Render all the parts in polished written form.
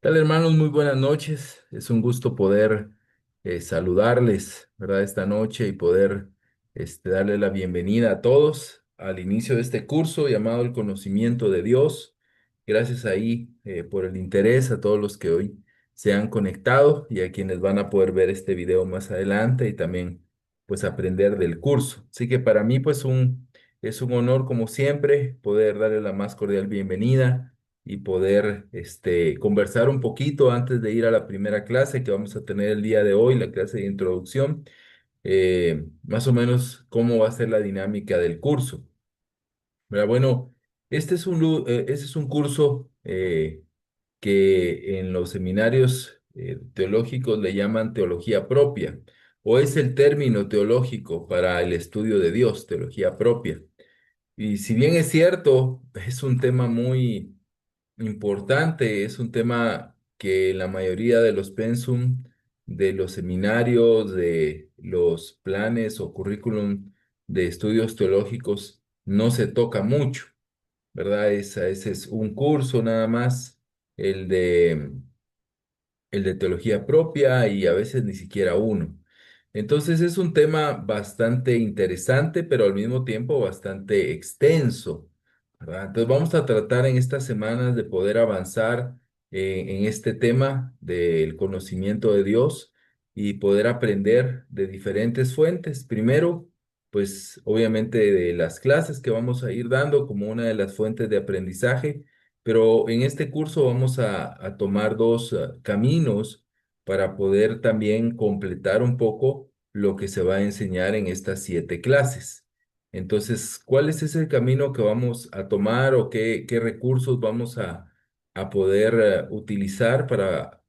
Tal hermanos, muy buenas noches. Es un gusto poder saludarles, ¿verdad? Esta noche y poder darle la bienvenida a todos al inicio de este curso llamado El Conocimiento de Dios. Gracias ahí por el interés a todos los que hoy se han conectado y a quienes van a poder ver este video más adelante y también pues aprender del curso. Así que para mí pues es un honor como siempre poder darle la más cordial bienvenida y poder conversar un poquito antes de ir a la primera clase que vamos a tener el día de hoy, la clase de introducción, más o menos cómo va a ser la dinámica del curso. ¿Verdad? Bueno, este es un curso que en los seminarios teológicos le llaman teología propia, o es el término teológico para el estudio de Dios, teología propia. Y si bien es cierto, es un tema muy importante, es un tema que la mayoría de los pensum, de los seminarios, de los planes o currículum de estudios teológicos no se toca mucho, ¿verdad? Ese es un curso nada más, el de el de teología propia y a veces ni siquiera uno. Entonces es un tema bastante interesante, pero al mismo tiempo bastante extenso, ¿verdad? Entonces vamos a tratar en estas semanas de poder avanzar en este tema del conocimiento de Dios y poder aprender de diferentes fuentes. Primero, pues obviamente de las clases que vamos a ir dando como una de las fuentes de aprendizaje, pero en este curso vamos a tomar dos caminos para poder también completar un poco lo que se va a enseñar en estas 7 clases. Entonces, ¿cuál es ese camino que vamos a tomar o qué recursos vamos a poder utilizar para,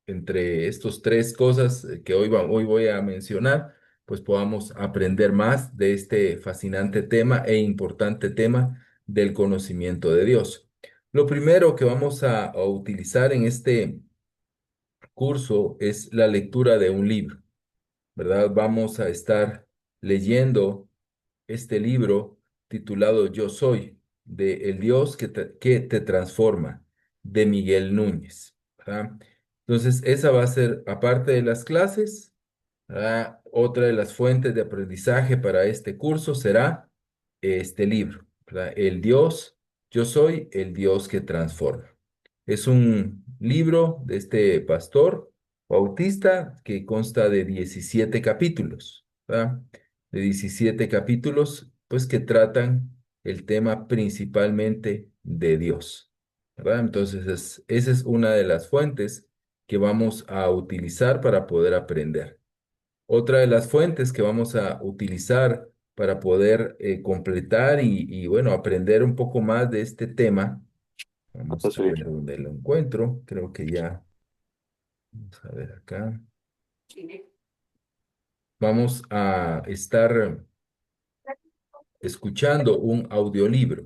entre estos tres cosas que hoy voy a mencionar, pues podamos aprender más de este fascinante tema e importante tema del conocimiento de Dios? Lo primero que vamos a utilizar en este curso es la lectura de un libro, ¿verdad? Vamos a estar leyendo este libro titulado Yo Soy, de El Dios que te transforma, de Miguel Núñez, ¿verdad? Entonces, esa va a ser, aparte de las clases, ¿verdad? Otra de las fuentes de aprendizaje para este curso será este libro, ¿verdad? El Dios, Yo Soy el Dios que transforma. Es un libro de este pastor bautista que consta de 17 capítulos, ¿verdad? De 17 capítulos, pues que tratan el tema principalmente de Dios, ¿verdad? Entonces, esa es una de las fuentes que vamos a utilizar para poder aprender. Otra de las fuentes que vamos a utilizar para poder completar bueno, aprender un poco más de este tema. Vamos a ver dónde lo encuentro. Creo que ya, vamos a ver acá. Vamos a estar escuchando un audiolibro.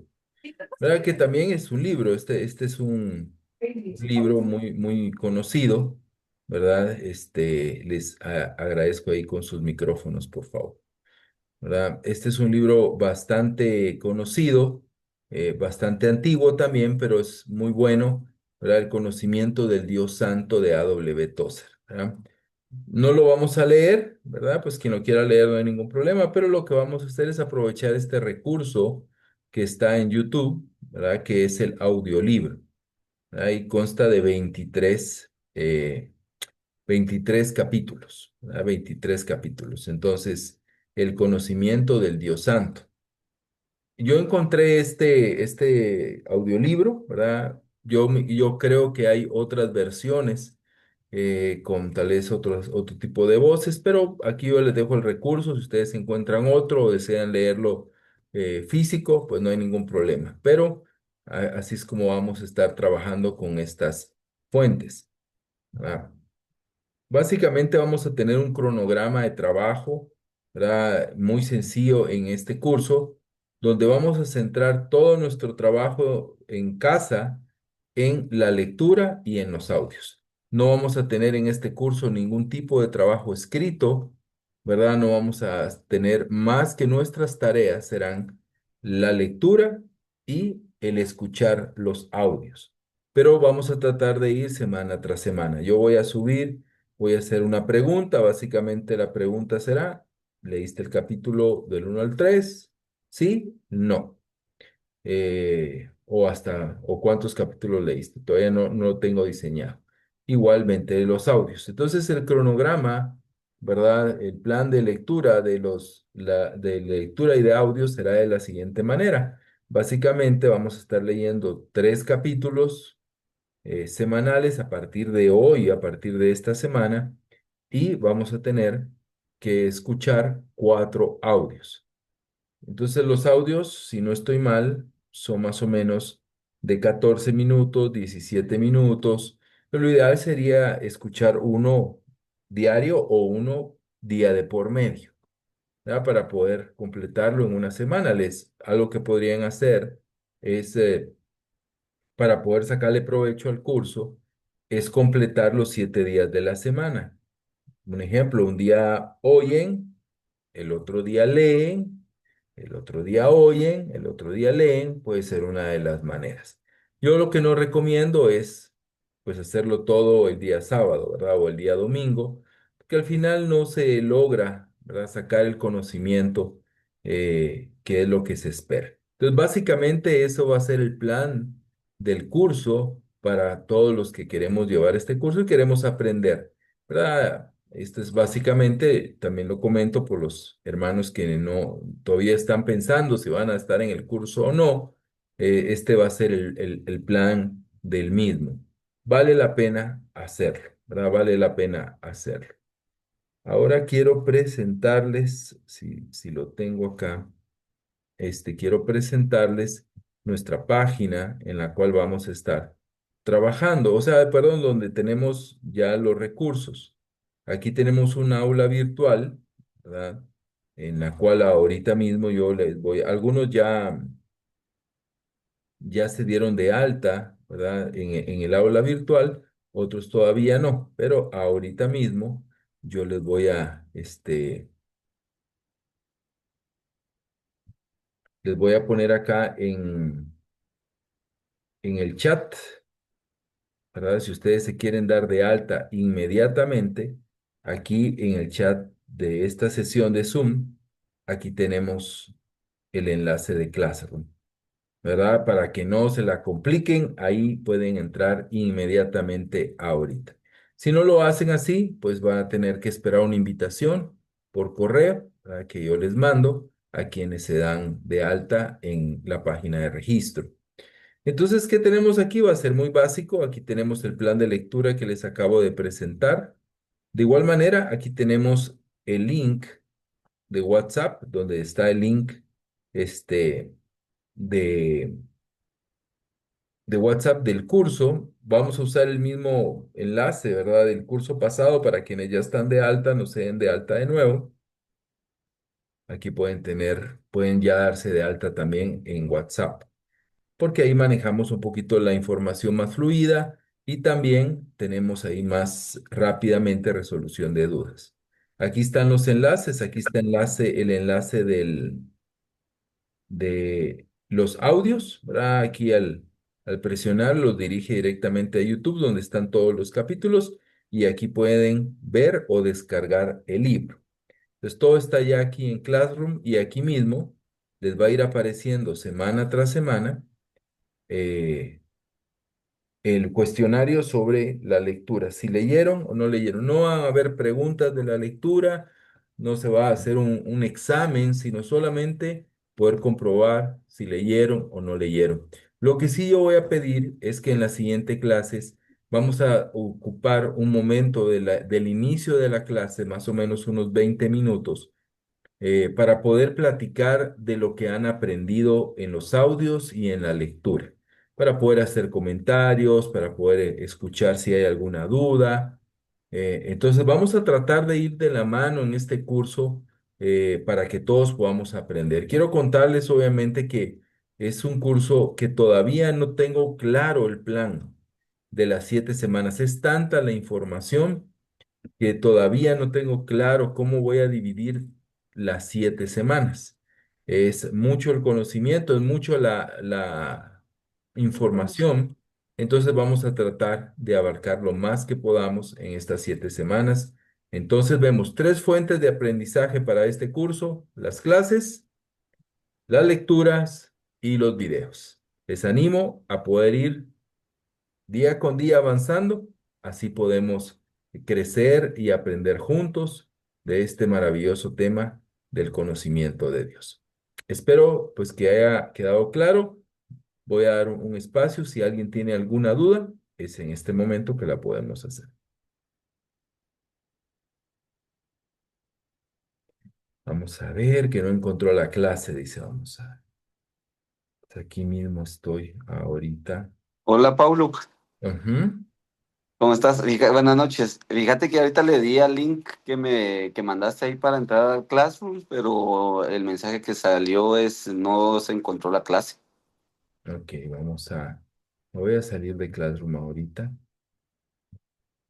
¿Verdad que también es un libro? Este es un libro muy conocido, ¿verdad? Les agradezco ahí con sus micrófonos, por favor. ¿Verdad? Este es un libro bastante conocido, bastante antiguo también, pero es muy bueno, ¿verdad? El conocimiento del Dios Santo de A. W. Tozer, ¿verdad? No lo vamos a leer, ¿verdad? Pues quien lo quiera leer no hay ningún problema, pero lo que vamos a hacer es aprovechar este recurso que está en YouTube, ¿verdad? Que es el audiolibro, ¿verdad? Y consta de 23 capítulos, ¿verdad? 23 capítulos. Entonces, el conocimiento del Dios Santo. Yo encontré este audiolibro, ¿verdad? Yo creo que hay otras versiones con tal vez otro tipo de voces, pero aquí yo les dejo el recurso. Si ustedes encuentran otro o desean leerlo físico, pues no hay ningún problema. Pero así es como vamos a estar trabajando con estas fuentes, ¿verdad? Básicamente vamos a tener un cronograma de trabajo, ¿verdad? Muy sencillo en este curso, donde vamos a centrar todo nuestro trabajo en casa en la lectura y en los audios. No vamos a tener en este curso ningún tipo de trabajo escrito, ¿verdad? No vamos a tener más que nuestras tareas serán la lectura y el escuchar los audios. pero vamos a tratar de ir semana tras semana. Yo voy a subir, voy a hacer una pregunta, básicamente la pregunta será, ¿leíste el capítulo del 1 al 3? ¿Sí? No. O cuántos capítulos leíste. Todavía no lo tengo diseñado. Igualmente los audios. Entonces el cronograma, ¿verdad? El plan de lectura de lectura y de audio será de la siguiente manera. Básicamente vamos a estar leyendo 3 capítulos semanales a partir de hoy, a partir de esta semana, y vamos a tener que escuchar 4 audios. Entonces los audios, si no estoy mal, son más o menos de 14 minutos, 17 minutos, pero lo ideal sería escuchar uno diario o uno día de por medio, ¿verdad? Para poder completarlo en una semana. Algo que podrían hacer es, para poder sacarle provecho al curso, es completar los 7 días de la semana. Un ejemplo, un día oyen, el otro día leen, el otro día oyen, el otro día leen, puede ser una de las maneras. Yo lo que no recomiendo es pues hacerlo todo el día sábado, ¿verdad? O el día domingo, porque al final no se logra, ¿verdad? Sacar el conocimiento que es lo que se espera. Entonces, básicamente eso va a ser el plan del curso para todos los que queremos llevar este curso y queremos aprender, ¿verdad? Esto es básicamente, también lo comento por los hermanos que no todavía están pensando si van a estar en el curso o no. Este va a ser el plan del mismo. Vale la pena hacerlo, ¿verdad? Vale la pena hacerlo. Ahora quiero presentarles, si lo tengo acá, quiero presentarles nuestra página en la cual vamos a estar trabajando, o sea, perdón, donde tenemos ya los recursos. Aquí tenemos un aula virtual, ¿verdad? En la cual ahorita mismo yo les voy, algunos ya se dieron de alta, ¿verdad? En el aula virtual, otros todavía no, pero ahorita mismo yo les voy a poner acá en el chat, ¿verdad? Si ustedes se quieren dar de alta inmediatamente, aquí en el chat de esta sesión de Zoom, aquí tenemos el enlace de Classroom, ¿verdad? Para que no se la compliquen, ahí pueden entrar inmediatamente ahorita. Si no lo hacen así, pues van a tener que esperar una invitación por correo, ¿verdad? Que yo les mando a quienes se dan de alta en la página de registro. Entonces, ¿qué tenemos aquí? Va a ser muy básico. Aquí tenemos el plan de lectura que les acabo de presentar. De igual manera, aquí tenemos el link de WhatsApp, donde está el link este, de, de WhatsApp del curso. Vamos a usar el mismo enlace, ¿verdad? Del curso pasado para quienes ya están de alta, no se den de alta de nuevo. Aquí pueden ya darse de alta también en WhatsApp, porque ahí manejamos un poquito la información más fluida y también tenemos ahí más rápidamente resolución de dudas. Aquí están los enlaces, aquí está el enlace de los audios, ¿verdad? Aquí al presionar los dirige directamente a YouTube, donde están todos los capítulos, y aquí pueden ver o descargar el libro. Entonces todo está ya aquí en Classroom y aquí mismo les va a ir apareciendo semana tras semana. eh, el cuestionario sobre la lectura, si leyeron o no leyeron. No van a haber preguntas de la lectura, no se va a hacer un examen, sino solamente poder comprobar si leyeron o no leyeron. Lo que sí yo voy a pedir es que en las siguientes clases vamos a ocupar un momento del inicio de la clase, más o menos unos 20 minutos, para poder platicar de lo que han aprendido en los audios y en la lectura, para poder hacer comentarios, para poder escuchar si hay alguna duda. Entonces vamos a tratar de ir de la mano en este curso para que todos podamos aprender. Quiero contarles obviamente que es un curso que todavía no tengo claro el plan de las 7 semanas. Es tanta la información que todavía no tengo claro cómo voy a dividir las 7 semanas. Es mucho el conocimiento, es mucho la información, Entonces vamos a tratar de abarcar lo más que podamos en estas 7 semanas. Entonces vemos 3 fuentes de aprendizaje para este curso: las clases, las lecturas y los videos. Les animo a poder ir día con día avanzando, así podemos crecer y aprender juntos de este maravilloso tema del conocimiento de Dios. Espero pues que haya quedado claro. Voy a dar un espacio. Si alguien tiene alguna duda, es en este momento que la podemos hacer. Vamos a ver que no encontró la clase, dice. Vamos a ver. Aquí mismo estoy ahorita. Hola, Paulo, Ujú. ¿cómo estás? Buenas noches. Fíjate que ahorita le di al link que mandaste ahí para entrar al Classroom, pero el mensaje que salió es no se encontró la clase. Ok, me voy a salir de Classroom ahorita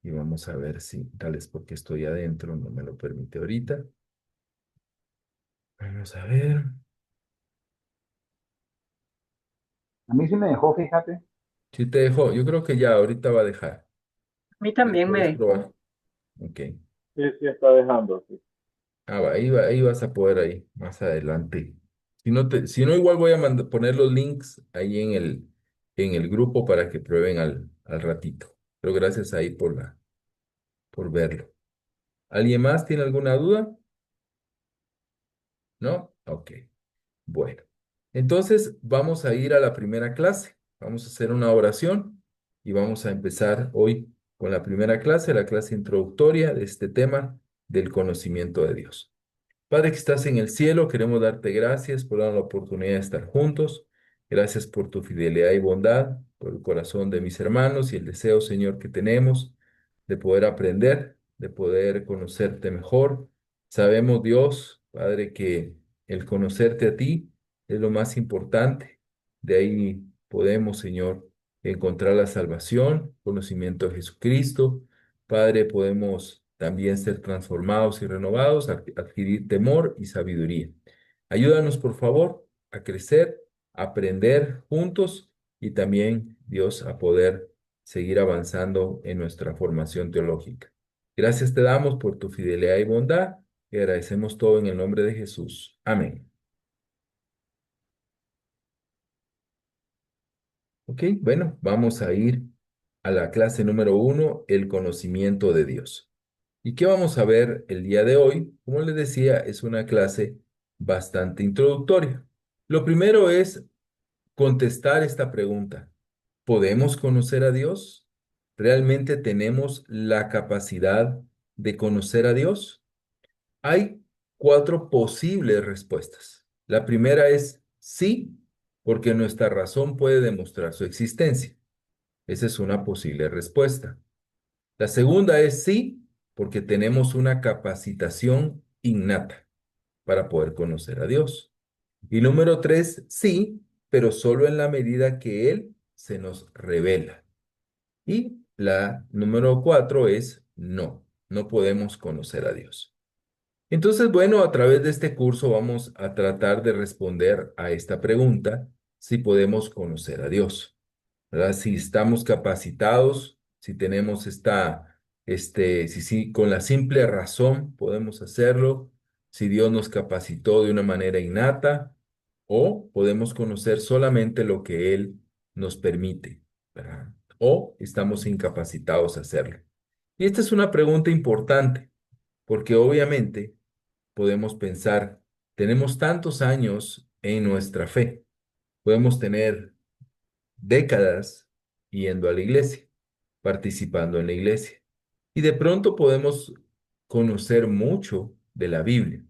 y vamos a ver si tal es porque estoy adentro, no me lo permite ahorita. Vamos a ver. A mí sí me dejó, fíjate. Si te dejó, yo creo que ya ahorita va a dejar. A mí también me ¿Puedes dejó. probar? Ok. Sí, sí está dejando, sí. Ahí vas a poder ahí más adelante. Si no, igual voy a poner los links ahí en el grupo para que prueben al ratito. Pero gracias ahí por verlo. ¿Alguien más tiene alguna duda? ¿No? Ok. Bueno. Entonces vamos a ir a la primera clase. Vamos a hacer una oración y vamos a empezar hoy con la primera clase, la clase introductoria de este tema del conocimiento de Dios. Padre que estás en el cielo, queremos darte gracias por dar la oportunidad de estar juntos. Gracias por tu fidelidad y bondad, por el corazón de mis hermanos y el deseo, Señor, que tenemos de poder aprender, de poder conocerte mejor. Sabemos, Dios, Padre, que el conocerte a ti es lo más importante. De ahí podemos, Señor, encontrar la salvación, conocimiento de Jesucristo. Padre, podemos también ser transformados y renovados, adquirir temor y sabiduría. Ayúdanos, por favor, a crecer, a aprender juntos y también, Dios, a poder seguir avanzando en nuestra formación teológica. Gracias te damos por tu fidelidad y bondad y agradecemos todo en el nombre de Jesús. Amén. Ok, bueno, vamos a ir a la clase número 1, el conocimiento de Dios. ¿Y qué vamos a ver el día de hoy? Como les decía, es una clase bastante introductoria. Lo primero es contestar esta pregunta. ¿Podemos conocer a Dios? ¿Realmente tenemos la capacidad de conocer a Dios? Hay 4 posibles respuestas. La primera es sí, porque nuestra razón puede demostrar su existencia. Esa es una posible respuesta. La segunda es sí, porque tenemos una capacitación innata para poder conocer a Dios. Y número 3, sí, pero solo en la medida que Él se nos revela. Y la número 4 es no, no podemos conocer a Dios. Entonces, bueno, a través de este curso vamos a tratar de responder a esta pregunta, si podemos conocer a Dios. ¿Verdad? Si estamos capacitados, si tenemos si con la simple razón podemos hacerlo, si Dios nos capacitó de una manera innata, o podemos conocer solamente lo que Él nos permite, ¿verdad? O estamos incapacitados a hacerlo. Y esta es una pregunta importante, porque obviamente podemos pensar, tenemos tantos años en nuestra fe, podemos tener décadas yendo a la iglesia, participando en la iglesia. Y de pronto podemos conocer mucho de la Biblia.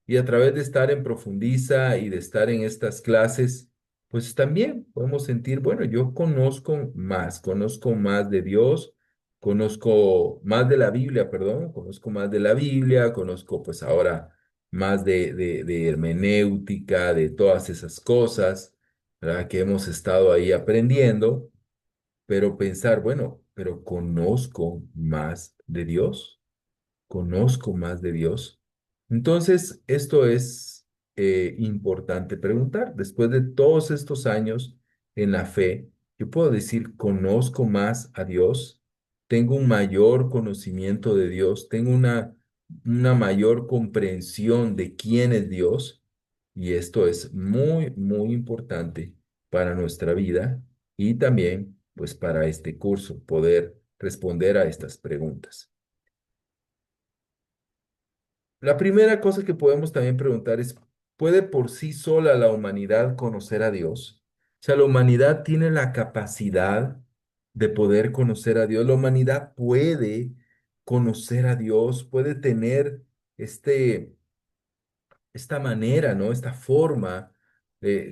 Y a través de estar en profundiza y de estar en estas clases, pues también podemos sentir, bueno, yo conozco más de Dios, conozco más de la Biblia, perdón, conozco más de la Biblia, conozco pues ahora más de hermenéutica, de todas esas cosas, ¿verdad? Que hemos estado ahí aprendiendo, pero pensar, bueno, pero conozco más de Dios, conozco más de Dios. Entonces, esto es importante preguntar. Después de todos estos años en la fe, Yo puedo decir, conozco más a Dios, tengo un mayor conocimiento de Dios, tengo una mayor comprensión de quién es Dios, y esto es muy, muy importante para nuestra vida y también, pues, para este curso, poder responder a estas preguntas. La primera cosa que podemos también preguntar es, ¿puede por sí sola la humanidad conocer a Dios? O sea, la humanidad tiene la capacidad de poder conocer a Dios. La humanidad puede conocer a Dios, puede tener este esta manera, ¿no? Esta forma,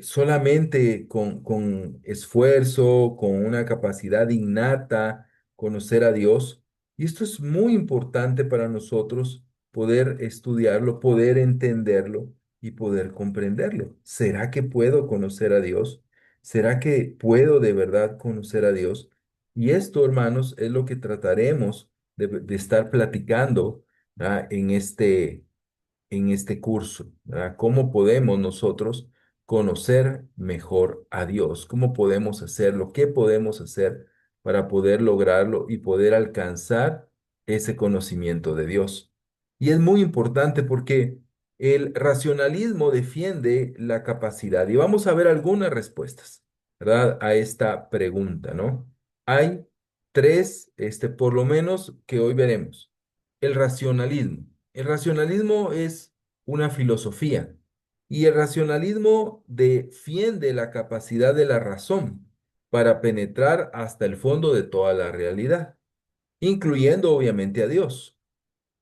solamente con esfuerzo, con una capacidad innata, conocer a Dios. Y esto es muy importante para nosotros poder estudiarlo, poder entenderlo y poder comprenderlo. ¿Será que puedo conocer a Dios? ¿Será que puedo de verdad conocer a Dios? Y esto, hermanos, es lo que trataremos de estar platicando, ¿verdad? En este curso, ¿verdad? ¿Cómo podemos nosotros conocer mejor a Dios? ¿Cómo podemos hacerlo? ¿Qué podemos hacer para poder lograrlo y poder alcanzar ese conocimiento de Dios? Y es muy importante porque el racionalismo defiende la capacidad y vamos a ver algunas respuestas, ¿verdad? A esta pregunta, ¿no? Hay tres, por lo menos, que hoy veremos. El racionalismo. El racionalismo es una filosofía y el racionalismo defiende la capacidad de la razón para penetrar hasta el fondo de toda la realidad, incluyendo obviamente a Dios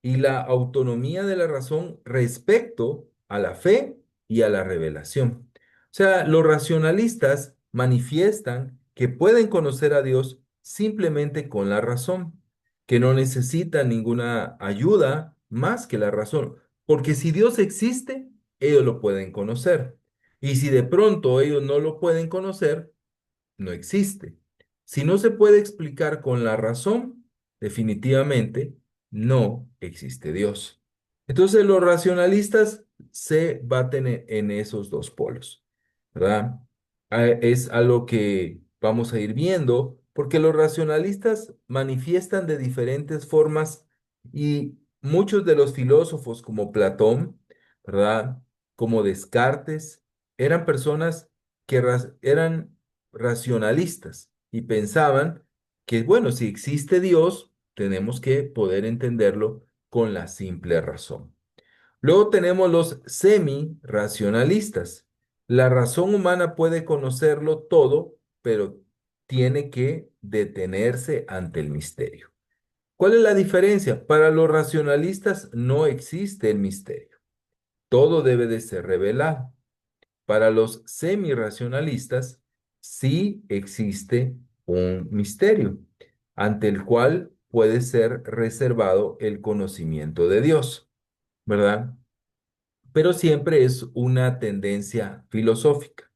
y la autonomía de la razón respecto a la fe y a la revelación. O sea, los racionalistas manifiestan que pueden conocer a Dios simplemente con la razón, que no necesitan ninguna ayuda más que la razón, porque si Dios existe, ellos lo pueden conocer. Y si de pronto ellos no lo pueden conocer, no existe. Si no se puede explicar con la razón, definitivamente no existe Dios. Entonces los racionalistas se baten en esos dos polos, ¿verdad? Es algo que vamos a ir viendo porque los racionalistas manifiestan de diferentes formas y muchos de los filósofos como Platón, ¿verdad? Como Descartes, eran personas que eran racionalistas y pensaban que, bueno, si existe Dios, tenemos que poder entenderlo con la simple razón. Luego tenemos los semi-racionalistas. La razón humana puede conocerlo todo, pero tiene que detenerse ante el misterio. ¿Cuál es la diferencia? Para los racionalistas no existe el misterio. Todo debe de ser revelado. Para los semi-racionalistas sí existe un misterio ante el cual puede ser reservado el conocimiento de Dios, ¿verdad? Pero siempre es una tendencia filosófica.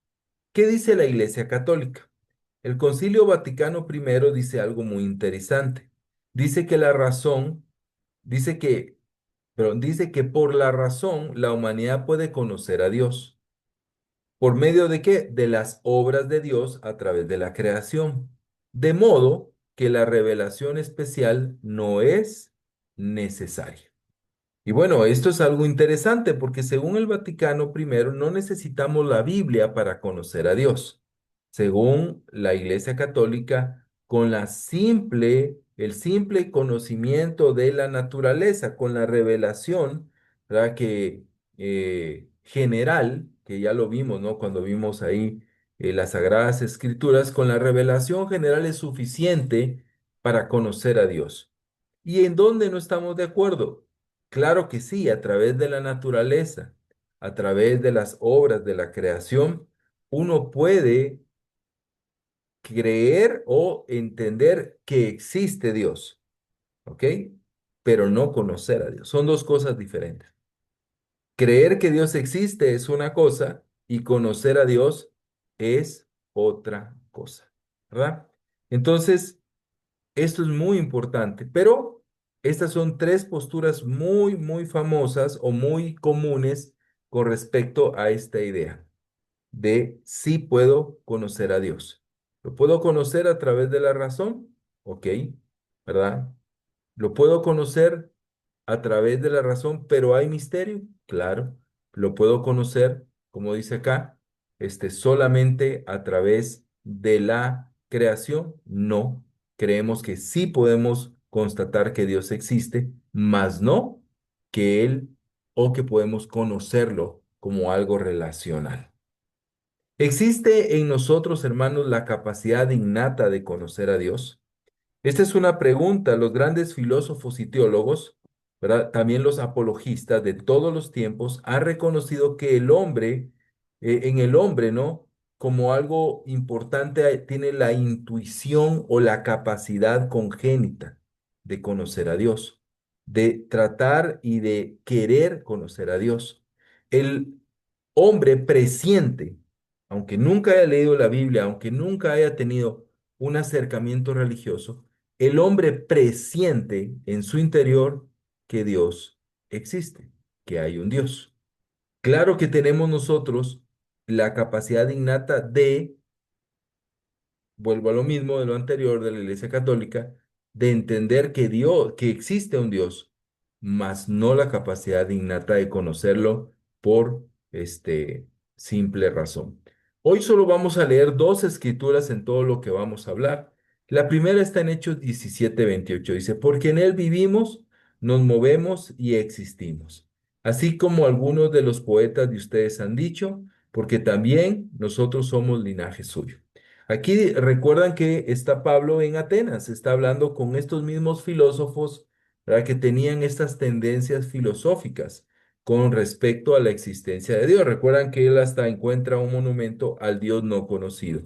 ¿Qué dice la Iglesia Católica? El Concilio Vaticano I dice algo muy interesante. Dice que la razón, dice que, pero dice que por la razón la humanidad puede conocer a Dios. ¿Por medio de qué? De las obras de Dios a través de la creación. De modo que la revelación especial no es necesaria. Y bueno, esto es algo interesante porque según el Vaticano primero no necesitamos la Biblia para conocer a Dios. Según la Iglesia Católica, con el simple conocimiento de la naturaleza, con la revelación, ¿verdad? Que general, que ya lo vimos, ¿no? Cuando vimos ahí las Sagradas Escrituras, con la revelación general es suficiente para conocer a Dios. ¿Y en dónde no estamos de acuerdo? Claro que sí, a través de la naturaleza, a través de las obras de la creación, uno puede creer o entender que existe Dios, ¿ok? Pero no conocer a Dios. Son dos cosas diferentes. Creer que Dios existe es una cosa y conocer a Dios es otra cosa, ¿verdad? Entonces, esto es muy importante, pero estas son tres posturas muy, muy famosas o muy comunes con respecto a esta idea de si puedo conocer a Dios. Lo puedo conocer a través de la razón, ok, ¿verdad? Lo puedo conocer a través de la razón, pero hay misterio, claro. Lo puedo conocer, como dice acá, solamente a través de la creación. No, creemos que sí podemos constatar que Dios existe, mas no que Él o que podemos conocerlo como algo relacional. ¿Existe en nosotros, hermanos, la capacidad innata de conocer a Dios? Esta es una pregunta. Los grandes filósofos y teólogos, ¿verdad? También los apologistas de todos los tiempos han reconocido que el hombre, en el hombre, ¿no? Como algo importante, tiene la intuición o la capacidad congénita de conocer a Dios, de tratar y de querer conocer a Dios. El hombre presiente, aunque nunca haya leído la Biblia, aunque nunca haya tenido un acercamiento religioso, el hombre presiente en su interior que Dios existe, que hay un Dios. Claro que tenemos nosotros la capacidad innata de, vuelvo a lo mismo de lo anterior de la Iglesia Católica, de entender que Dios, que existe un Dios, mas no la capacidad innata de conocerlo por simple razón. Hoy solo vamos a leer dos escrituras en todo lo que vamos a hablar. La primera está en Hechos 17:28. Dice, porque en él vivimos, nos movemos y existimos. Así como algunos de los poetas de ustedes han dicho, porque también nosotros somos linaje suyo. Aquí recuerdan que está Pablo en Atenas, está hablando con estos mismos filósofos, ¿verdad? Que tenían estas tendencias filosóficas con respecto a la existencia de Dios. Recuerdan que él hasta encuentra un monumento al Dios no conocido.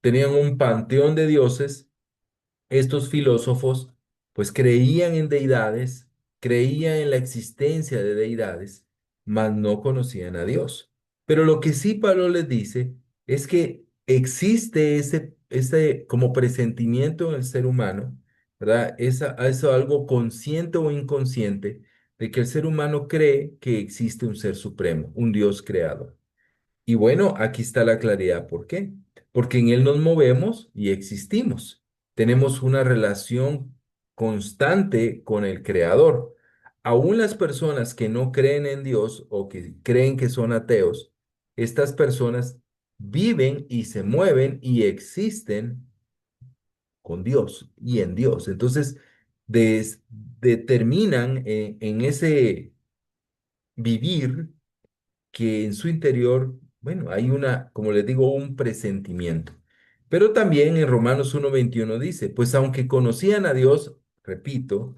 Tenían un panteón de dioses. Estos filósofos pues creían en deidades, creían en la existencia de deidades, mas no conocían a Dios. Pero lo que sí Pablo les dice es que existe ese como presentimiento en el ser humano, ¿verdad? Eso algo consciente o inconsciente de que el ser humano cree que existe un ser supremo, un Dios creador. Y bueno, aquí está la claridad. ¿Por qué? Porque en Él nos movemos y existimos. Tenemos una relación constante con el Creador. Aún las personas que no creen en Dios o que creen que son ateos, estas personas viven y se mueven y existen con Dios y en Dios. Entonces, determinan en ese vivir que en su interior, bueno, hay como les digo, un presentimiento. Pero también en Romanos 1:21 dice, pues aunque conocían a Dios, repito,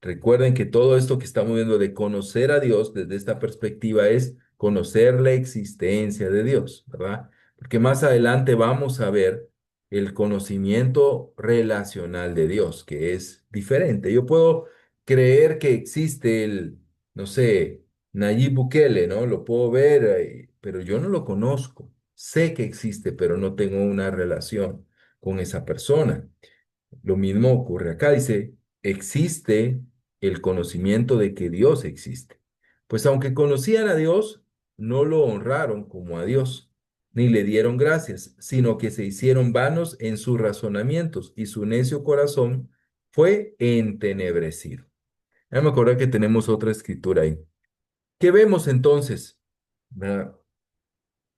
recuerden que todo esto que estamos viendo de conocer a Dios desde esta perspectiva es conocer la existencia de Dios, ¿verdad? Porque más adelante vamos a ver el conocimiento relacional de Dios, que es diferente. Yo puedo creer que existe no sé, Nayib Bukele, ¿no? Lo puedo ver, pero yo no lo conozco. Sé que existe, pero no tengo una relación con esa persona. Lo mismo ocurre acá. Dice, existe el conocimiento de que Dios existe. Pues aunque conocían a Dios, no lo honraron como a Dios, ni le dieron gracias, sino que se hicieron vanos en sus razonamientos y su necio corazón fue entenebrecido. Ya me acordé que tenemos otra escritura ahí. ¿Qué vemos entonces? ¿Verdad?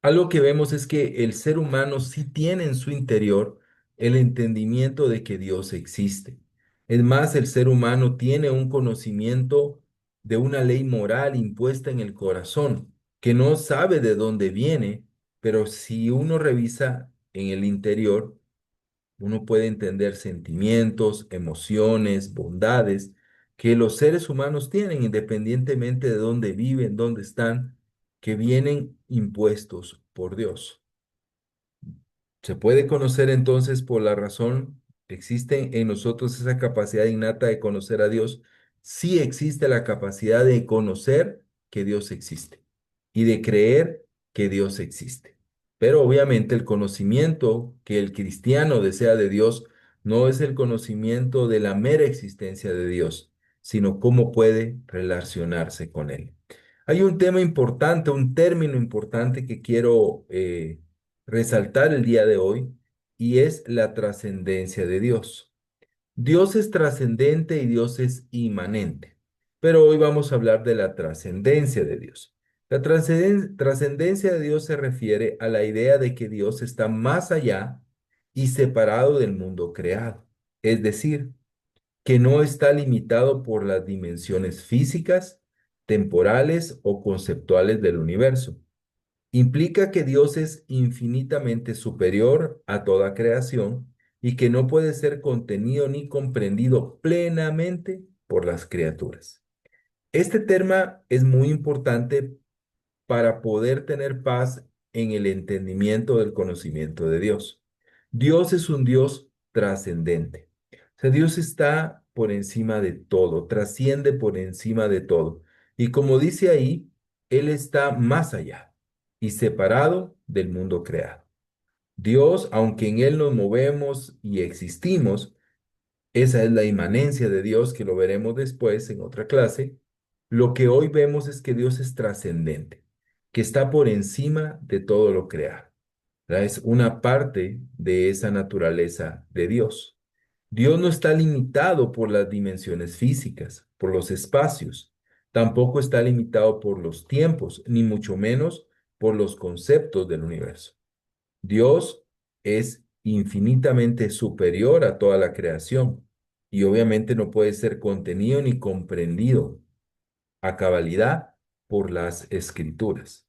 Algo que vemos es que el ser humano sí tiene en su interior el entendimiento de que Dios existe. Es más, el ser humano tiene un conocimiento de una ley moral impuesta en el corazón, que no sabe de dónde viene, pero si uno revisa en el interior, uno puede entender sentimientos, emociones, bondades que los seres humanos tienen independientemente de dónde viven, dónde están, que vienen impuestos por Dios. Se puede conocer entonces por la razón, existe en nosotros esa capacidad innata de conocer a Dios. Sí existe la capacidad de conocer que Dios existe y de creer que Dios existe. Pero obviamente el conocimiento que el cristiano desea de Dios no es el conocimiento de la mera existencia de Dios, sino cómo puede relacionarse con Él. Hay un tema importante, un término importante que quiero resaltar el día de hoy, y es la trascendencia de Dios. Dios es trascendente y Dios es inmanente, pero hoy vamos a hablar de la trascendencia de Dios. La trascendencia de Dios se refiere a la idea de que Dios está más allá y separado del mundo creado, es decir, que no está limitado por las dimensiones físicas, temporales o conceptuales del universo. Implica que Dios es infinitamente superior a toda creación y que no puede ser contenido ni comprendido plenamente por las criaturas. Este tema es muy importante para poder tener paz en el entendimiento del conocimiento de Dios. Dios es un Dios trascendente. O sea, Dios está por encima de todo, trasciende por encima de todo. Y como dice ahí, Él está más allá y separado del mundo creado. Dios, aunque en Él nos movemos y existimos, esa es la inmanencia de Dios, que lo veremos después en otra clase. Lo que hoy vemos es que Dios es trascendente, que está por encima de todo lo creado. ¿Verdad? Es una parte de esa naturaleza de Dios. Dios no está limitado por las dimensiones físicas, por los espacios. Tampoco está limitado por los tiempos, ni mucho menos por los conceptos del universo. Dios es infinitamente superior a toda la creación y obviamente no puede ser contenido ni comprendido a cabalidad por las escrituras.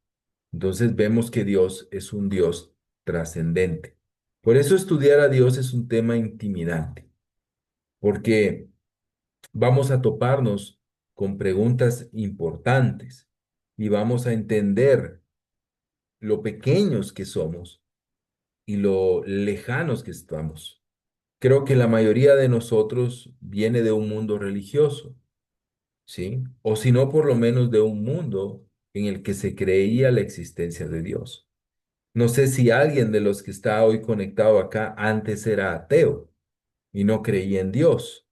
Entonces vemos que Dios es un Dios trascendente. Por eso estudiar a Dios es un tema intimidante, porque vamos a toparnos con preguntas importantes y vamos a entender lo pequeños que somos y lo lejanos que estamos. Creo que la mayoría de nosotros viene de un mundo religioso, ¿sí? O si no, por lo menos de un mundo en el que se creía la existencia de Dios. No sé si alguien de los que está hoy conectado acá antes era ateo y no creía en Dios,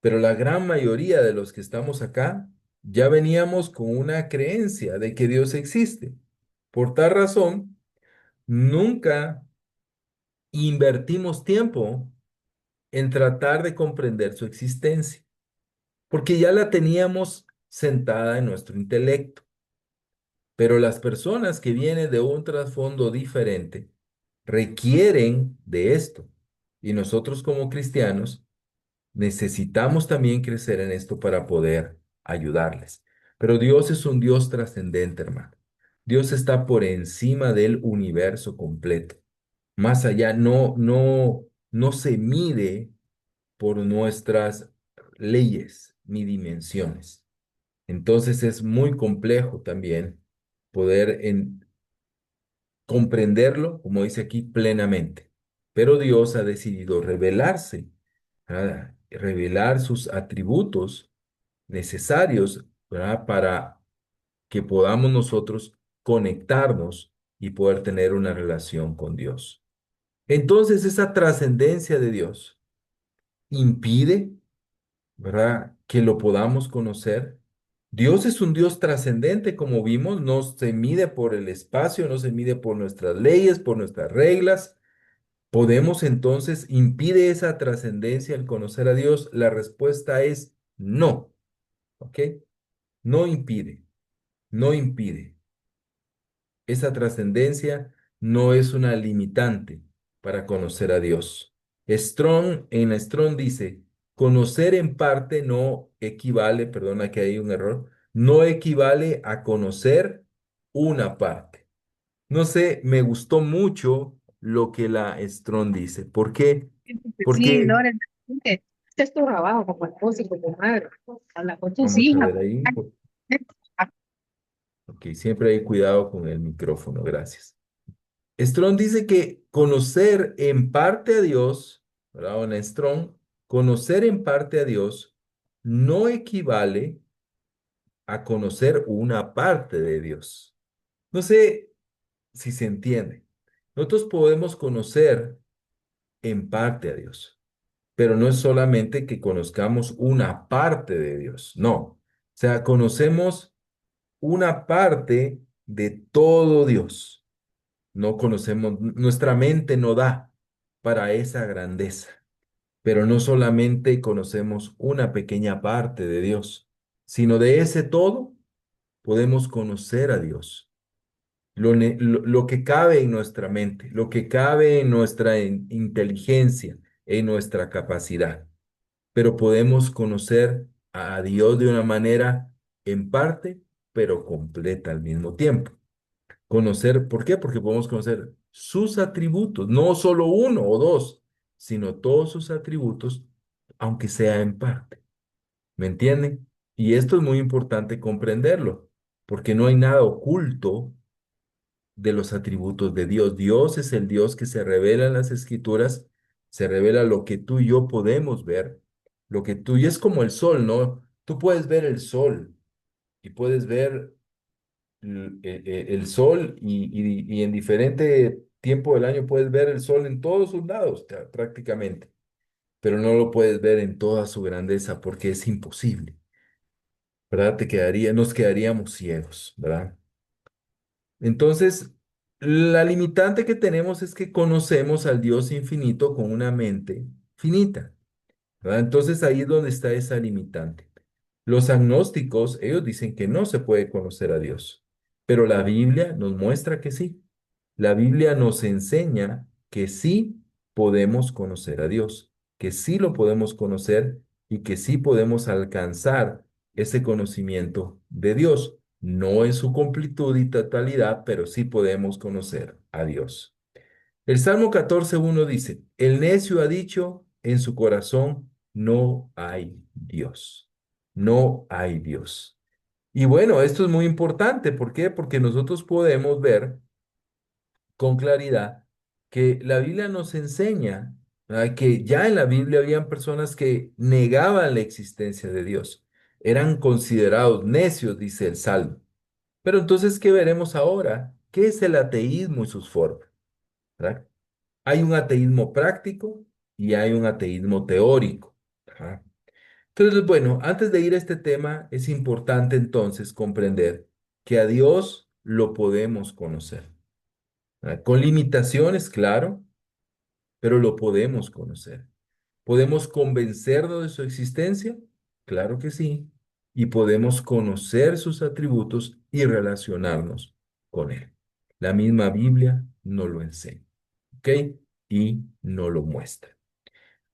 pero la gran mayoría de los que estamos acá ya veníamos con una creencia de que Dios existe. Por tal razón, nunca invertimos tiempo en tratar de comprender su existencia, porque ya la teníamos sentada en nuestro intelecto. Pero las personas que vienen de un trasfondo diferente requieren de esto. Y nosotros como cristianos necesitamos también crecer en esto para poder ayudarles. Pero Dios es un Dios trascendente, hermano. Dios está por encima del universo completo. Más allá, no se mide por nuestras leyes ni dimensiones. Entonces es muy complejo también poder comprenderlo, como dice aquí, plenamente. Pero Dios ha decidido revelarse, ¿verdad? Revelar sus atributos necesarios, ¿verdad? Para que podamos nosotros conectarnos y poder tener una relación con Dios. Entonces esa trascendencia de Dios impide, ¿verdad? Que lo podamos conocer. Dios es un Dios trascendente, como vimos, no se mide por el espacio, no se mide por nuestras leyes, por nuestras reglas. ¿Podemos entonces, impide esa trascendencia el conocer a Dios? La respuesta es no, ¿ok? No impide, no impide. Esa trascendencia no es una limitante para conocer a Dios. En Strong dice, conocer en parte no equivale, perdona que hay un error, no equivale a conocer una parte. No sé, me gustó mucho lo que la Strong dice. ¿Por qué? Sí, Porque, Loren, este es tu trabajo como esposa y como madre. Habla con tus vamos a hijas. ver ahí, ok, siempre hay cuidado con el micrófono, gracias. Strong dice que conocer en parte a Dios, ¿verdad? En Strong, conocer en parte a Dios no equivale a conocer una parte de Dios. No sé si se entiende. Nosotros podemos conocer en parte a Dios, pero no es solamente que conozcamos una parte de Dios, no. O sea, conocemos una parte de todo Dios. No conocemos, nuestra mente no da. para esa grandeza. Pero no solamente conocemos una pequeña parte de Dios, sino de ese todo podemos conocer a Dios. Lo que cabe en nuestra mente, lo que cabe en nuestra inteligencia, en nuestra capacidad. Pero podemos conocer a Dios de una manera en parte, pero completa al mismo tiempo. Conocer, ¿por qué? Porque podemos conocer sus atributos, no solo uno o dos, sino todos sus atributos, aunque sea en parte. ¿Me entienden? Y esto es muy importante comprenderlo, porque no hay nada oculto de los atributos de Dios. Dios es el Dios que se revela en las Escrituras, se revela lo que tú y yo podemos ver, lo que tú, y es como el sol, ¿no? Tú puedes ver el sol y puedes ver el sol y en diferente tiempo del año puedes ver el sol en todos sus lados, prácticamente, pero no lo puedes ver en toda su grandeza porque es imposible, ¿verdad? Nos quedaríamos ciegos, ¿verdad? Entonces, la limitante que tenemos es que conocemos al Dios infinito con una mente finita, ¿verdad? Entonces ahí es donde está esa limitante. Los agnósticos, ellos dicen que no se puede conocer a Dios, pero la Biblia nos muestra que sí. La Biblia nos enseña que sí podemos conocer a Dios, que sí lo podemos conocer y que sí podemos alcanzar ese conocimiento de Dios. No en su completud y totalidad, pero sí podemos conocer a Dios. El Salmo 14:1 dice, el necio ha dicho en su corazón, no hay Dios. No hay Dios. Y bueno, esto es muy importante. ¿Por qué? Porque nosotros podemos ver con claridad que la Biblia nos enseña, ¿verdad? Que ya en la Biblia habían personas que negaban la existencia de Dios. Eran considerados necios, dice el Salmo. Pero entonces, ¿qué veremos ahora? ¿Qué es el ateísmo y sus formas? ¿Verdad? Hay un ateísmo práctico y hay un ateísmo teórico. Ajá. Entonces, bueno, antes de ir a este tema, es importante entonces comprender que a Dios lo podemos conocer. ¿Verdad? Con limitaciones, claro, pero lo podemos conocer. ¿Podemos convencernos de su existencia? Claro que sí. Y podemos conocer sus atributos y relacionarnos con él. La misma Biblia nos lo enseña, ¿ok? Y nos lo muestra.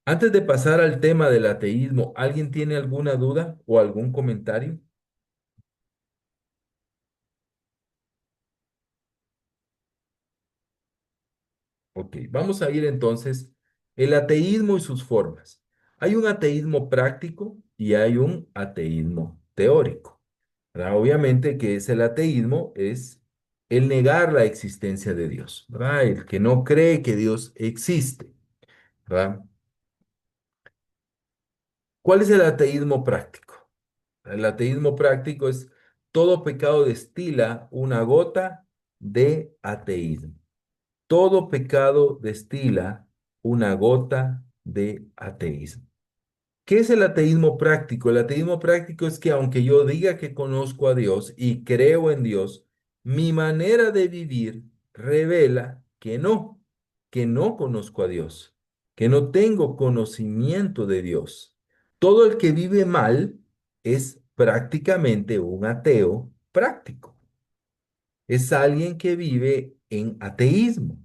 Antes de pasar al tema del ateísmo, ¿alguien tiene alguna duda o algún comentario? Ok, vamos a ir entonces el ateísmo y sus formas. Hay un ateísmo práctico y hay un ateísmo teórico. ¿Verdad? Obviamente que es el ateísmo, es el negar la existencia de Dios, ¿verdad? El que no cree que Dios existe, ¿verdad? ¿Cuál es el ateísmo práctico? El ateísmo práctico es todo pecado destila una gota de ateísmo. Todo pecado destila una gota de ateísmo. ¿Qué es el ateísmo práctico? El ateísmo práctico es que aunque yo diga que conozco a Dios y creo en Dios, mi manera de vivir revela que no conozco a Dios, que no tengo conocimiento de Dios. Todo el que vive mal es prácticamente un ateo práctico. Es alguien que vive en ateísmo.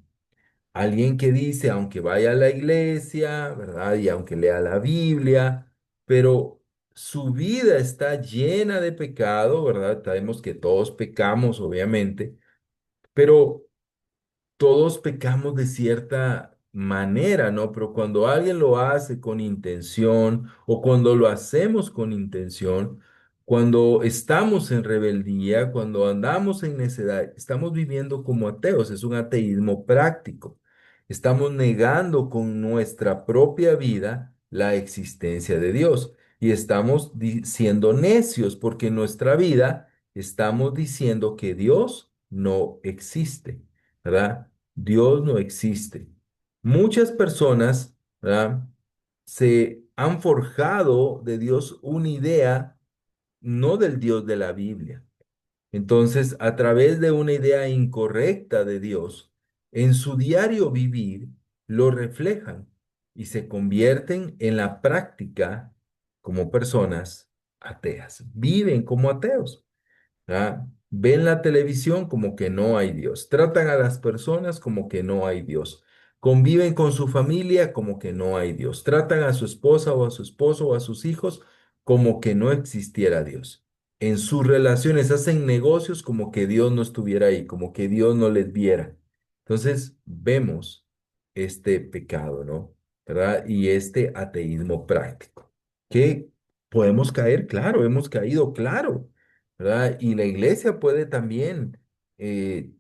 Alguien que dice, aunque vaya a la iglesia, ¿verdad? Y aunque lea la Biblia, pero su vida está llena de pecado, ¿verdad? Sabemos que todos pecamos, obviamente, pero todos pecamos de cierta manera, ¿no? Pero cuando alguien lo hace con intención o cuando lo hacemos con intención, cuando estamos en rebeldía, cuando andamos en necedad, estamos viviendo como ateos, es un ateísmo práctico. Estamos negando con nuestra propia vida la existencia de Dios y estamos siendo necios porque en nuestra vida estamos diciendo que Dios no existe. ¿Verdad? Dios no existe. Muchas personas, ¿verdad? Se han forjado de Dios una idea, no del Dios de la Biblia. Entonces, a través de una idea incorrecta de Dios, en su diario vivir, lo reflejan y se convierten en la práctica como personas ateas. Viven como ateos. ¿Ah? Ven la televisión como que no hay Dios. Tratan a las personas como que no hay Dios. Conviven con su familia como que no hay Dios. Tratan a su esposa o a su esposo o a sus hijos como que no existiera Dios. En sus relaciones hacen negocios como que Dios no estuviera ahí, como que Dios no les viera. Entonces vemos este pecado, ¿no? ¿Verdad? Y este ateísmo práctico. ¿Que podemos caer? Claro, hemos caído, claro. ¿Verdad? Y la iglesia puede también, eh,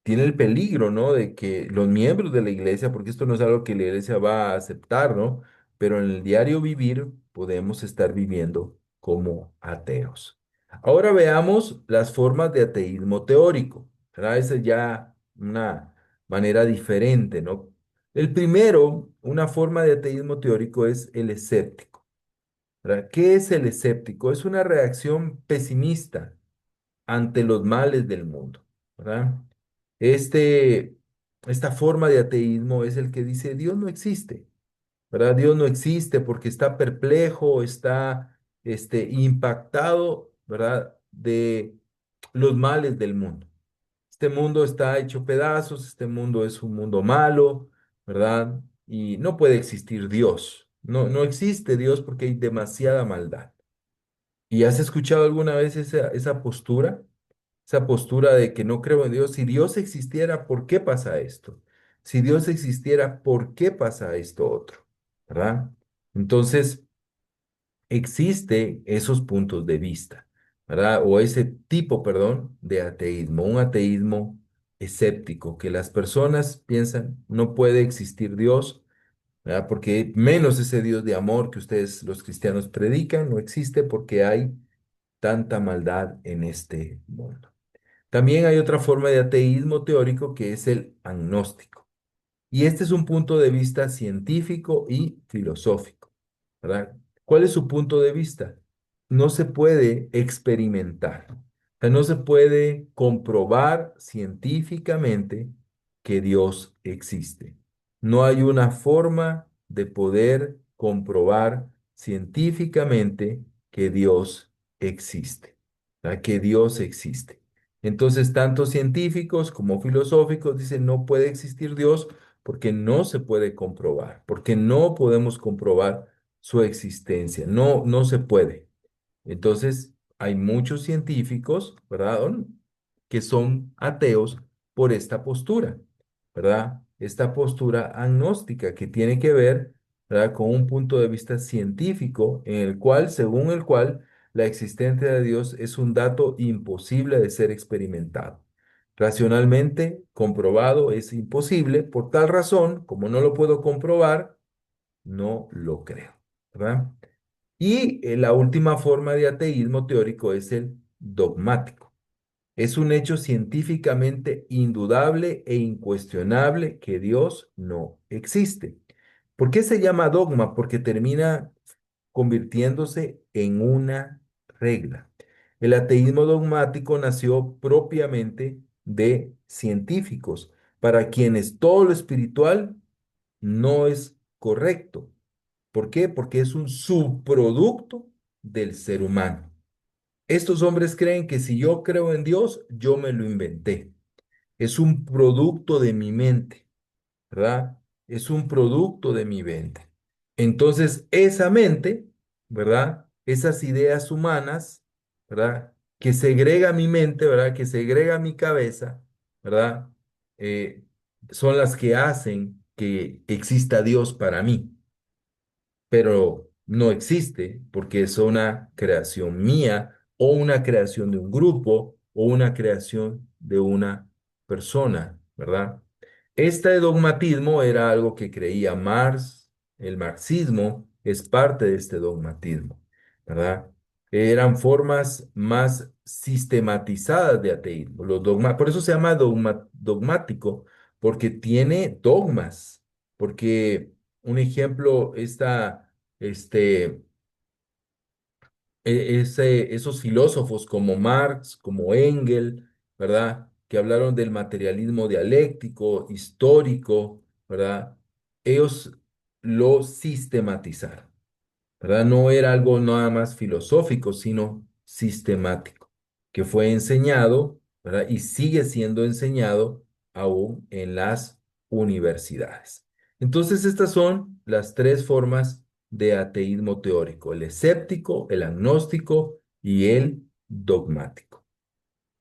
tiene el peligro, ¿no? De que los miembros de la iglesia, porque esto no es algo que la iglesia va a aceptar, ¿no? Pero en el diario vivir podemos estar viviendo como ateos. Ahora veamos las formas de ateísmo teórico, ¿verdad? Esa es ya una manera diferente, ¿no? El primero, una forma de ateísmo teórico es el escéptico, ¿verdad? ¿Qué es el escéptico? Es una reacción pesimista ante los males del mundo, ¿verdad? Este, esta forma de ateísmo es el que dice Dios no existe, ¿verdad? Dios no existe porque está perplejo, está impactado, ¿verdad? De los males del mundo. Este mundo está hecho pedazos, este mundo es un mundo malo, ¿verdad? Y no puede existir Dios. No, no existe Dios porque hay demasiada maldad. ¿Y has escuchado alguna vez esa postura? Esa postura de que no creo en Dios. Si Dios existiera, ¿por qué pasa esto? Si Dios existiera, ¿por qué pasa esto otro? ¿Verdad? Entonces, existe esos puntos de vista, ¿verdad? O ese tipo, perdón, de ateísmo, un ateísmo escéptico, que las personas piensan, no puede existir Dios, ¿verdad? Porque menos ese Dios de amor que ustedes, los cristianos, predican, no existe porque hay tanta maldad en este mundo. También hay otra forma de ateísmo teórico que es el agnóstico. Y este es un punto de vista científico y filosófico, ¿verdad? ¿Cuál es su punto de vista? No se puede experimentar, o sea, no se puede comprobar científicamente que Dios existe. No hay una forma de poder comprobar científicamente que Dios existe, ¿verdad? Que Dios existe. Entonces, tanto científicos como filosóficos dicen no puede existir Dios porque no se puede comprobar, porque no podemos comprobar su existencia, no, no se puede. Entonces, hay muchos científicos, ¿verdad? Que son ateos por esta postura, ¿verdad? Esta postura agnóstica que tiene que ver, ¿verdad? Con un punto de vista científico en el cual, según el cual, la existencia de Dios es un dato imposible de ser experimentado. Racionalmente comprobado es imposible, por tal razón, como no lo puedo comprobar, no lo creo, ¿verdad? Y la última forma de ateísmo teórico es el dogmático. Es un hecho científicamente indudable e incuestionable que Dios no existe. ¿Por qué se llama dogma? Porque termina convirtiéndose en una regla. El ateísmo dogmático nació propiamente de científicos, para quienes todo lo espiritual no es correcto. ¿Por qué? Porque es un subproducto del ser humano. Estos hombres creen que si yo creo en Dios, yo me lo inventé. Es un producto de mi mente, ¿verdad? Es un producto de mi mente. Entonces, esa mente, ¿verdad? Esas ideas humanas, ¿verdad? Que segrega mi mente, ¿verdad? Que segrega mi cabeza, ¿verdad? Eh, son las que hacen que exista Dios para mí, pero no existe porque es una creación mía o una creación de un grupo o una creación de una persona, ¿verdad? Este dogmatismo era algo que creía Marx, el marxismo es parte de este dogmatismo, ¿verdad? Eran formas más sistematizadas de ateísmo. Por eso se llama dogmático, porque tiene dogmas, porque un ejemplo, este, esos filósofos como Marx, como Engel, ¿verdad? que hablaron del materialismo dialéctico, histórico, ¿verdad? Ellos lo sistematizaron, ¿verdad? No era algo nada más filosófico, sino sistemático, que fue enseñado, ¿verdad? Y sigue siendo enseñado aún en las universidades. Entonces, estas son las tres formas de ateísmo teórico: el escéptico, el agnóstico y el dogmático.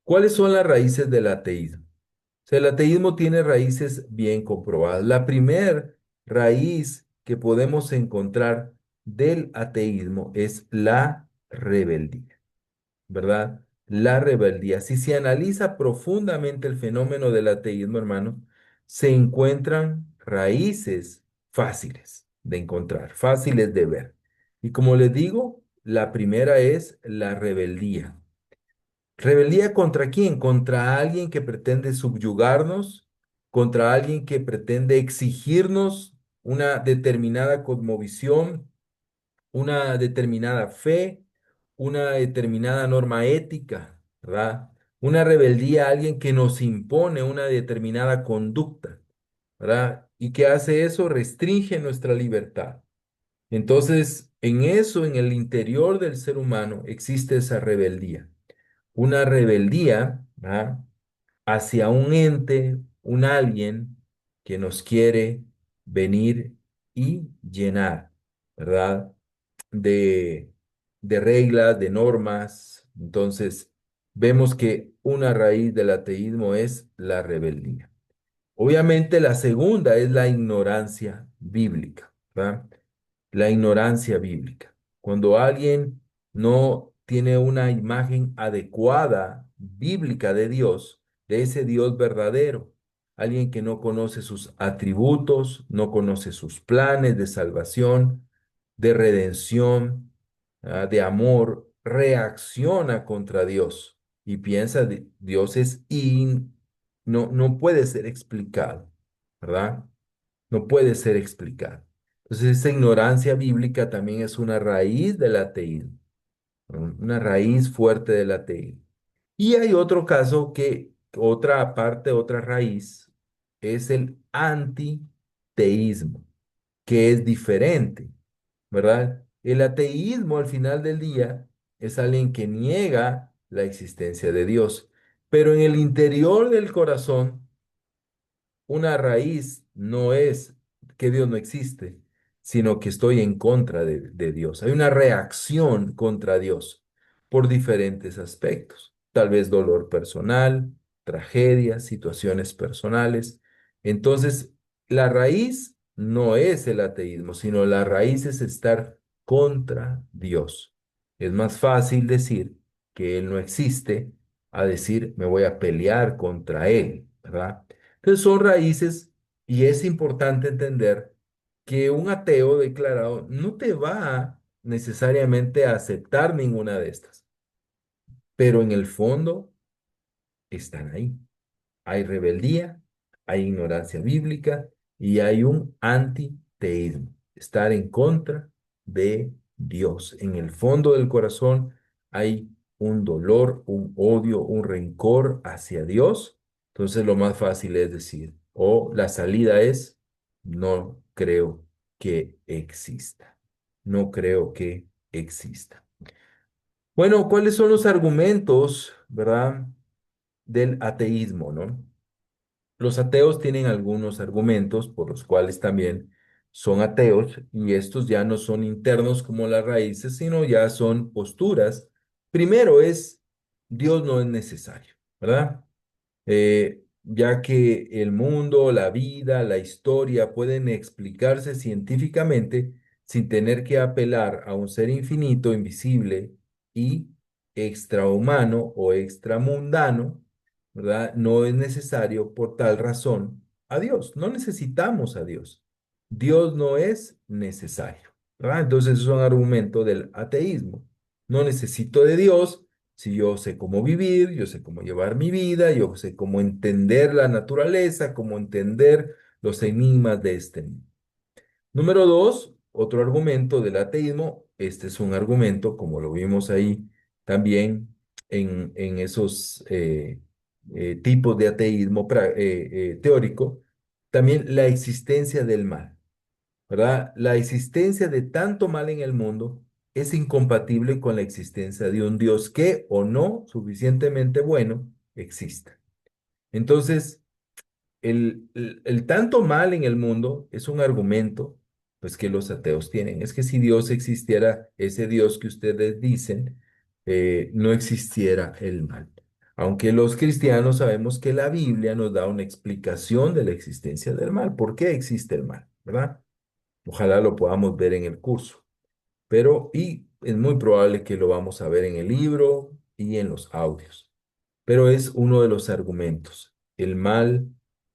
¿Cuáles son las raíces del ateísmo? O sea, el ateísmo tiene raíces bien comprobadas. La primer raíz que podemos encontrar del ateísmo es la rebeldía, ¿verdad? La rebeldía. Si se analiza profundamente el fenómeno del ateísmo, hermano, se encuentran raíces fáciles de encontrar, fáciles de ver. Y como les digo, la primera es la rebeldía. ¿Rebeldía contra quién? Contra alguien que pretende subyugarnos, contra alguien que pretende exigirnos una determinada cosmovisión, una determinada fe, una determinada norma ética, ¿verdad? Una rebeldía a alguien que nos impone una determinada conducta, ¿verdad? ¿Y qué hace eso? Restringe nuestra libertad. Entonces, en eso, en el interior del ser humano, existe esa rebeldía, una rebeldía, ¿verdad?, hacia un ente, un alguien que nos quiere venir y llenar, ¿verdad? De, de reglas, de normas. Entonces, vemos que una raíz del ateísmo es la rebeldía. Obviamente, la segunda es la ignorancia bíblica, ¿verdad? La ignorancia bíblica. Cuando alguien no tiene una imagen adecuada, bíblica de Dios, de ese Dios verdadero, alguien que no conoce sus atributos, no conoce sus planes de salvación, de redención, de amor, reacciona contra Dios y piensa que Dios no puede ser explicado, ¿verdad? No puede ser explicado. Entonces, esa ignorancia bíblica también es una raíz del ateísmo, ¿no? Una raíz fuerte del ateísmo. Y hay otro caso otra parte, otra raíz, es el antiteísmo, que es diferente, ¿verdad? El ateísmo al final del día es alguien que niega la existencia de Dios, pero en el interior del corazón una raíz no es que Dios no existe, sino que estoy en contra de Dios. Hay una reacción contra Dios por diferentes aspectos. Tal vez dolor personal, tragedias, situaciones personales. Entonces, la raíz no es el ateísmo, sino la raíz es estar contra Dios. Es más fácil decir que Él no existe a decir me voy a pelear contra Él, ¿verdad? Entonces son raíces y es importante entender que un ateo declarado no te va necesariamente a aceptar ninguna de estas, pero en el fondo están ahí. Hay rebeldía, hay ignorancia bíblica y hay un antiteísmo, estar en contra de Dios. En el fondo del corazón hay un dolor, un odio, un rencor hacia Dios. Entonces lo más fácil es decir, o la salida es, no creo que exista. No creo que exista. Bueno, ¿cuáles son los argumentos, verdad, del ateísmo, no? Los ateos tienen algunos argumentos por los cuales también son ateos y estos ya no son internos como las raíces, sino ya son posturas. Primero es, Dios no es necesario, ¿verdad? Ya que el mundo, la vida, la historia pueden explicarse científicamente sin tener que apelar a un ser infinito, invisible y extrahumano o extramundano, ¿verdad? No es necesario por tal razón a Dios. No necesitamos a Dios. Dios no es necesario, ¿verdad? Entonces es un argumento del ateísmo. No necesito de Dios si yo sé cómo vivir, yo sé cómo llevar mi vida, yo sé cómo entender la naturaleza, cómo entender los enigmas de este mundo. Número dos, otro argumento del ateísmo, este es un argumento, como lo vimos ahí también en esos tipos de ateísmo teórico, también la existencia del mal, ¿verdad? La existencia de tanto mal en el mundo es incompatible con la existencia de un Dios que o no suficientemente bueno exista. Entonces, el tanto mal en el mundo es un argumento, pues, que los ateos tienen. Es que si Dios existiera, ese Dios que ustedes dicen, no existiera el mal. Aunque los cristianos sabemos que la Biblia nos da una explicación de la existencia del mal. ¿Por qué existe el mal? ¿Verdad? Ojalá lo podamos ver en el curso. Y es muy probable que lo vamos a ver en el libro y en los audios, pero es uno de los argumentos. El mal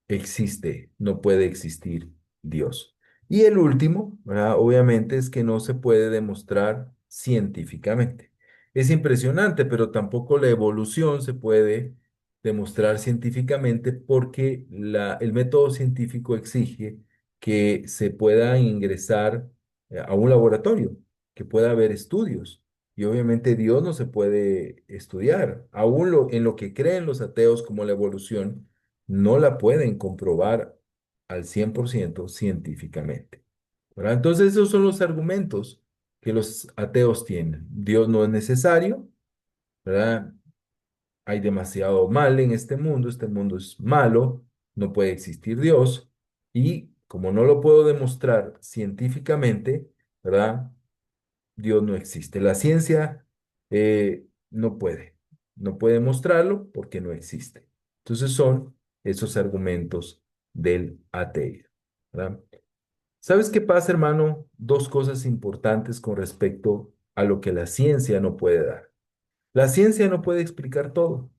existe, no puede existir Dios. Y el último, ¿verdad? Obviamente es que no se puede demostrar científicamente. Es impresionante, pero tampoco la evolución se puede demostrar científicamente porque el método científico exige que se pueda ingresar a un laboratorio, que pueda haber estudios. Y obviamente Dios no se puede estudiar. Aún en lo que creen los ateos como la evolución, no la pueden comprobar al 100% científicamente. ¿Verdad? Entonces esos son los argumentos que los ateos tienen. Dios no es necesario, ¿verdad? Hay demasiado mal en este mundo es malo, no puede existir Dios. Y como no lo puedo demostrar científicamente, ¿verdad? Dios no existe. La ciencia no puede mostrarlo porque no existe. Entonces son esos argumentos del ateo, ¿verdad? ¿Sabes qué pasa, hermano? Dos cosas importantes con respecto a lo que la ciencia no puede dar. La ciencia no puede explicar todo.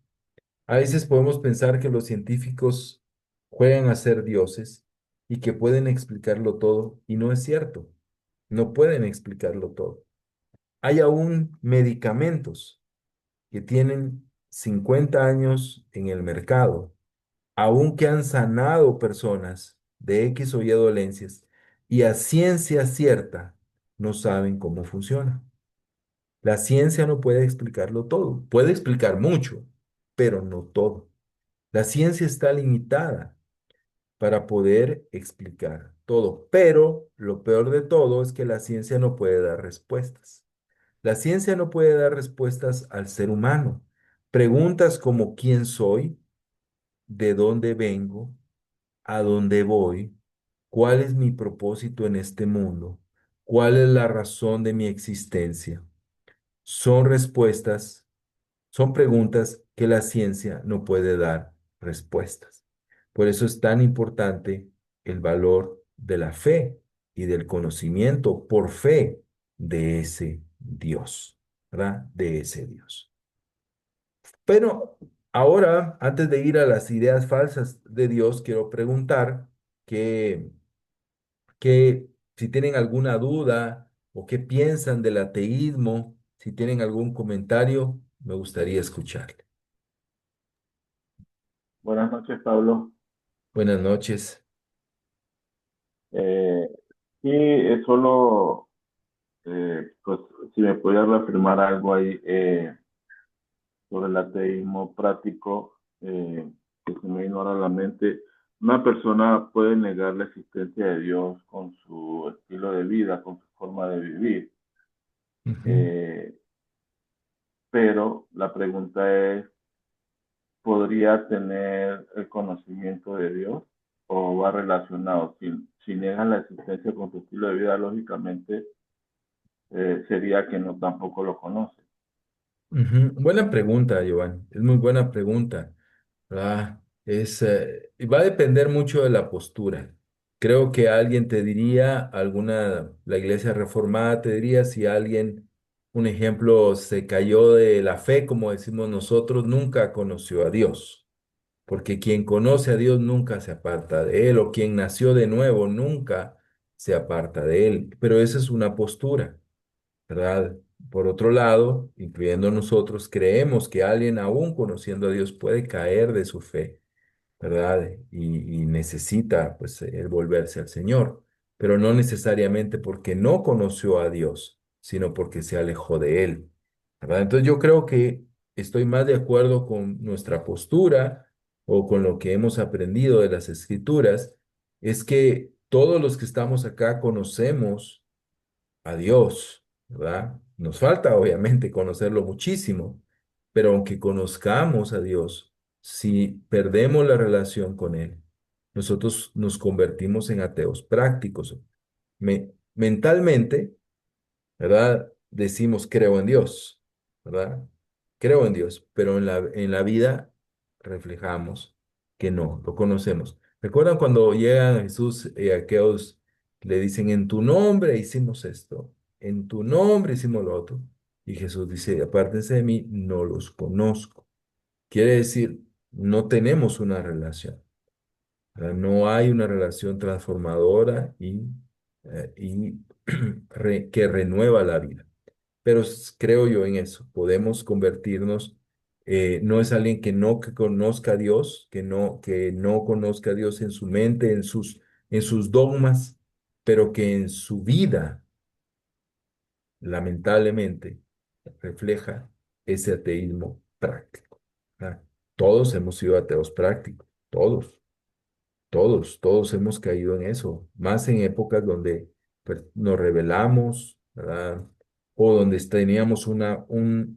A veces podemos pensar que los científicos juegan a ser dioses y que pueden explicarlo todo, y no es cierto. No pueden explicarlo todo. Hay aún medicamentos que tienen 50 años en el mercado, aún que han sanado personas de X o Y dolencias y a ciencia cierta no saben cómo funciona. La ciencia no puede explicarlo todo. Puede explicar mucho, pero no todo. La ciencia está limitada para poder explicar todo, pero lo peor de todo es que la ciencia no puede dar respuestas. La ciencia no puede dar respuestas al ser humano. Preguntas como quién soy, de dónde vengo, a dónde voy, cuál es mi propósito en este mundo, cuál es la razón de mi existencia. Son respuestas, son preguntas que la ciencia no puede dar respuestas. Por eso es tan importante el valor de la fe y del conocimiento por fe de ese Dios, ¿verdad? De ese Dios. Pero ahora, antes de ir a las ideas falsas de Dios, quiero preguntar que, que si tienen alguna duda o qué piensan del ateísmo, si tienen algún comentario, me gustaría escucharle. Buenas noches, Pablo. Buenas noches. Eh, sí, es solo, pues, si me pudieras reafirmar algo ahí sobre el ateísmo práctico, que se me vino ahora a la mente. Una persona puede negar la existencia de Dios con su estilo de vida, con su forma de vivir, Ujú, eh, pero la pregunta es, ¿podría tener el conocimiento de Dios o va relacionado? Si niegan la existencia con su estilo de vida, lógicamente sería que no tampoco lo conoce. ujú. Buena pregunta, Giovanni. Es muy buena pregunta. Y va a depender mucho de la postura. Creo que alguien te diría, la iglesia reformada te diría, si alguien, un ejemplo, se cayó de la fe, como decimos nosotros, nunca conoció a Dios, porque quien conoce a Dios nunca se aparta de él, o quien nació de nuevo nunca se aparta de él. Pero esa es una postura, ¿verdad? Por otro lado, incluyendo nosotros, creemos que alguien aún conociendo a Dios puede caer de su fe, ¿verdad? Y necesita, pues, el volverse al Señor, pero no necesariamente porque no conoció a Dios, sino porque se alejó de Él, ¿verdad? Entonces yo creo que estoy más de acuerdo con nuestra postura o con lo que hemos aprendido de las escrituras, es que todos los que estamos acá conocemos a Dios, ¿verdad? Nos falta obviamente conocerlo muchísimo, pero aunque conozcamos a Dios, si perdemos la relación con Él, nosotros nos convertimos en ateos prácticos. Mentalmente, ¿verdad? Decimos creo en Dios, ¿verdad? Creo en Dios, pero en la vida reflejamos que no, lo conocemos. ¿Recuerdan cuando llega Jesús y aquellos le dicen, en tu nombre hicimos esto, en tu nombre hicimos lo otro? Y Jesús dice, apártense de mí, no los conozco. Quiere decir, no tenemos una relación, ¿verdad? No hay una relación transformadora y que renueva la vida. Pero creo yo en eso, podemos convertirnos, no es alguien que conozca a Dios, que no conozca a Dios en su mente, en sus dogmas, pero que en su vida, lamentablemente, refleja ese ateísmo práctico. ¿Verdad? Todos hemos sido ateos prácticos, todos. Todos hemos caído en eso, más en épocas donde pues, nos rebelamos, ¿verdad? O donde teníamos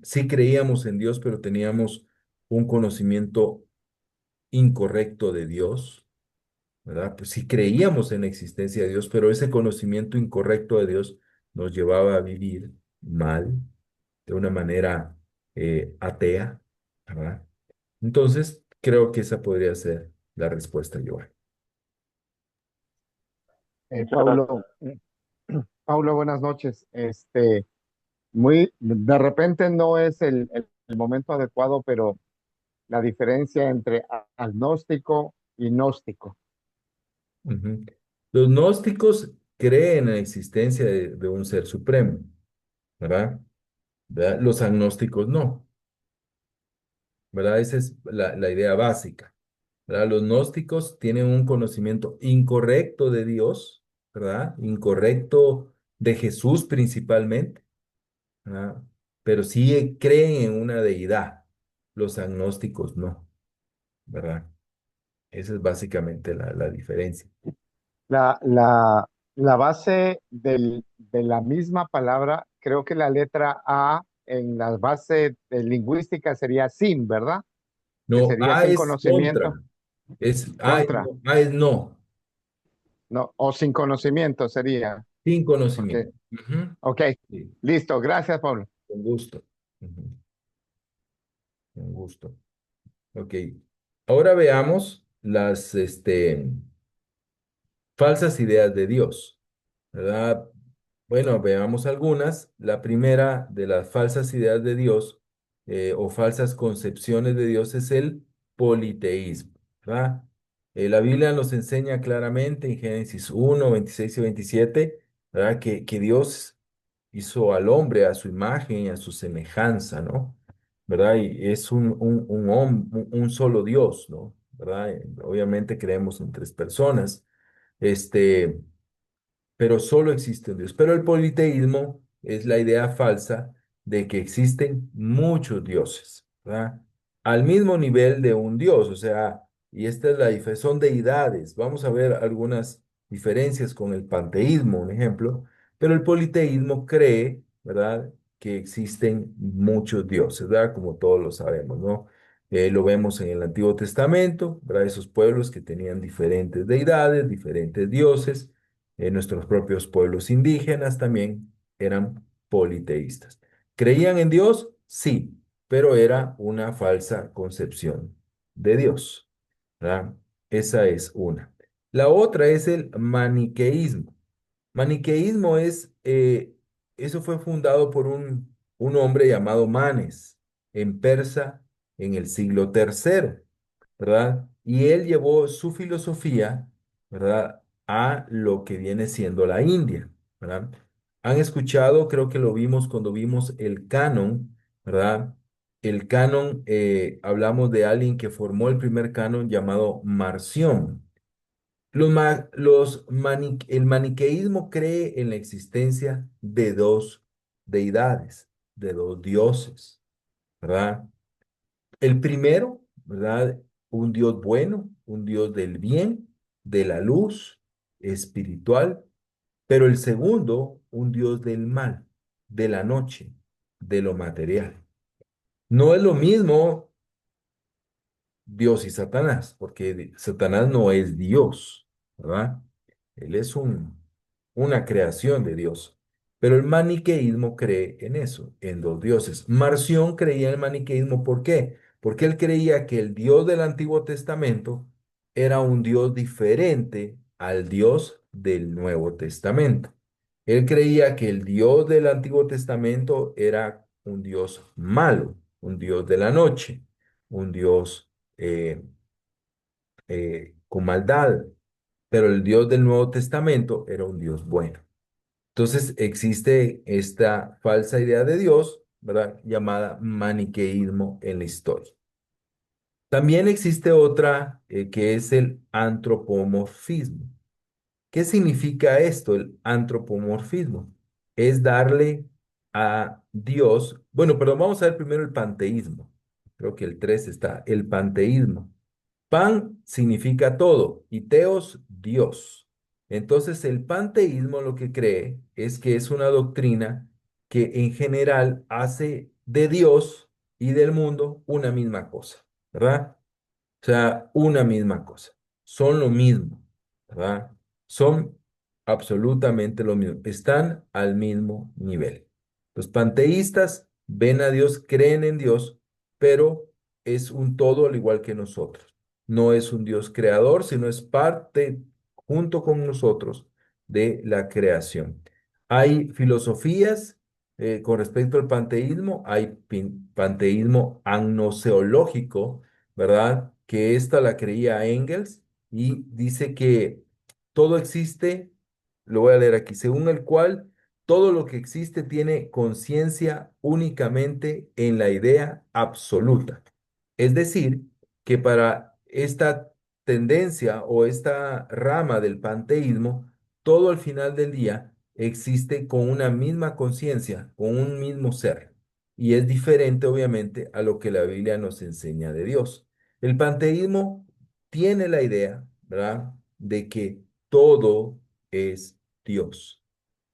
sí creíamos en Dios, pero teníamos un conocimiento incorrecto de Dios, ¿verdad? Pues sí creíamos en la existencia de Dios, pero ese conocimiento incorrecto de Dios nos llevaba a vivir mal, de una manera atea, ¿verdad? Entonces, creo que esa podría ser la respuesta, Joan. Muchas gracias. Paulo, Paulo, buenas noches. De repente no es el momento adecuado, pero la diferencia entre agnóstico y gnóstico. Ujú. Los gnósticos creen en la existencia de un ser supremo, ¿verdad? ¿Verdad? Los agnósticos no, ¿verdad? Esa es la idea básica, ¿verdad? Los gnósticos tienen un conocimiento incorrecto de Dios, ¿verdad? Incorrecto de Jesús principalmente, ¿verdad? Pero sí creen en una deidad. Los agnósticos no, ¿verdad? Esa es básicamente la diferencia. La, la, la base de la misma palabra, creo que la letra A en la base de lingüística sería sin, ¿verdad? Que No, sería A sin es conocimiento, contra, contra, A es no. no, o sin conocimiento sería. Sin Ok, conocimiento. Ujú. ok, Sí, listo, gracias, Pablo. con gusto. Ujú. Con gusto. Ok. Ahora veamos las falsas ideas de Dios, ¿verdad? Bueno, veamos algunas. La primera de las falsas ideas de Dios o falsas concepciones de Dios es el politeísmo, ¿verdad? La Biblia nos enseña claramente en Génesis 1, 26 y 27, ¿verdad? Que Dios hizo al hombre a su imagen y a su semejanza, ¿no? ¿Verdad? Y es un solo Dios, ¿no? ¿Verdad? Obviamente creemos en tres personas. Este, pero solo existe un Dios. Pero el politeísmo es la idea falsa de que existen muchos dioses, ¿verdad? Al mismo nivel de un Dios, o sea, y esta es la diferencia, son deidades. Vamos a ver algunas diferencias con el panteísmo, un ejemplo, pero el politeísmo cree, ¿verdad?, que existen muchos dioses, ¿verdad? Como todos lo sabemos, ¿no? Lo vemos en el Antiguo Testamento, ¿verdad? Esos pueblos que tenían diferentes deidades, diferentes dioses. Nuestros propios pueblos indígenas también eran politeístas. ¿Creían en Dios? Sí, pero era una falsa concepción de Dios, ¿verdad? Esa es una. La otra es el maniqueísmo. Maniqueísmo eso fue fundado por un hombre llamado Manes en Persa en el siglo tercero, ¿verdad? Y él llevó su filosofía, ¿verdad?, a lo que viene siendo la India, ¿verdad? Han escuchado, creo que lo vimos cuando vimos el canon, ¿verdad? El canon, hablamos de alguien que formó el primer canon llamado Marción. El maniqueísmo cree en la existencia de dos deidades, de dos dioses, ¿verdad? El primero, ¿verdad? Un Dios bueno, un Dios del bien, de la luz espiritual, pero el segundo, un Dios del mal, de la noche, de lo material. No es lo mismo Dios y Satanás, porque Satanás no es Dios, ¿verdad? Él es una creación de Dios. Pero el maniqueísmo cree en eso, en dos dioses. Marción creía en el maniqueísmo, ¿por qué? Porque él creía que el Dios del Antiguo Testamento era un Dios diferente al Dios del Nuevo Testamento. Él creía que el Dios del Antiguo Testamento era un Dios malo, un Dios de la noche, un Dios eh, con maldad, pero el Dios del Nuevo Testamento era un Dios bueno. Entonces existe esta falsa idea de Dios, ¿verdad? Llamada maniqueísmo en la historia. También existe otra que es el antropomorfismo. ¿Qué significa esto, el antropomorfismo? Es darle a Dios, bueno, pero vamos a ver primero el panteísmo. Creo que el 3 está, el panteísmo. Pan significa todo y teos, Dios. Entonces, el panteísmo lo que cree es que es una doctrina que en general hace de Dios y del mundo una misma cosa, ¿verdad? O sea, una misma cosa. Son lo mismo, ¿verdad? Son absolutamente lo mismo. Están al mismo nivel. Los panteístas ven a Dios, creen en Dios, pero es un todo al igual que nosotros. No es un Dios creador, sino es parte junto con nosotros de la creación. Hay filosofías con respecto al panteísmo, hay panteísmo agnoseológico, ¿verdad? Que esta la creía Engels y dice que todo existe, lo voy a leer aquí, según el cual todo lo que existe tiene conciencia únicamente en la idea absoluta. Es decir, que para esta tendencia o esta rama del panteísmo, todo al final del día existe con una misma conciencia, con un mismo ser. Y es diferente, obviamente, a lo que la Biblia nos enseña de Dios. El panteísmo tiene la idea, ¿verdad?, de que todo es Dios.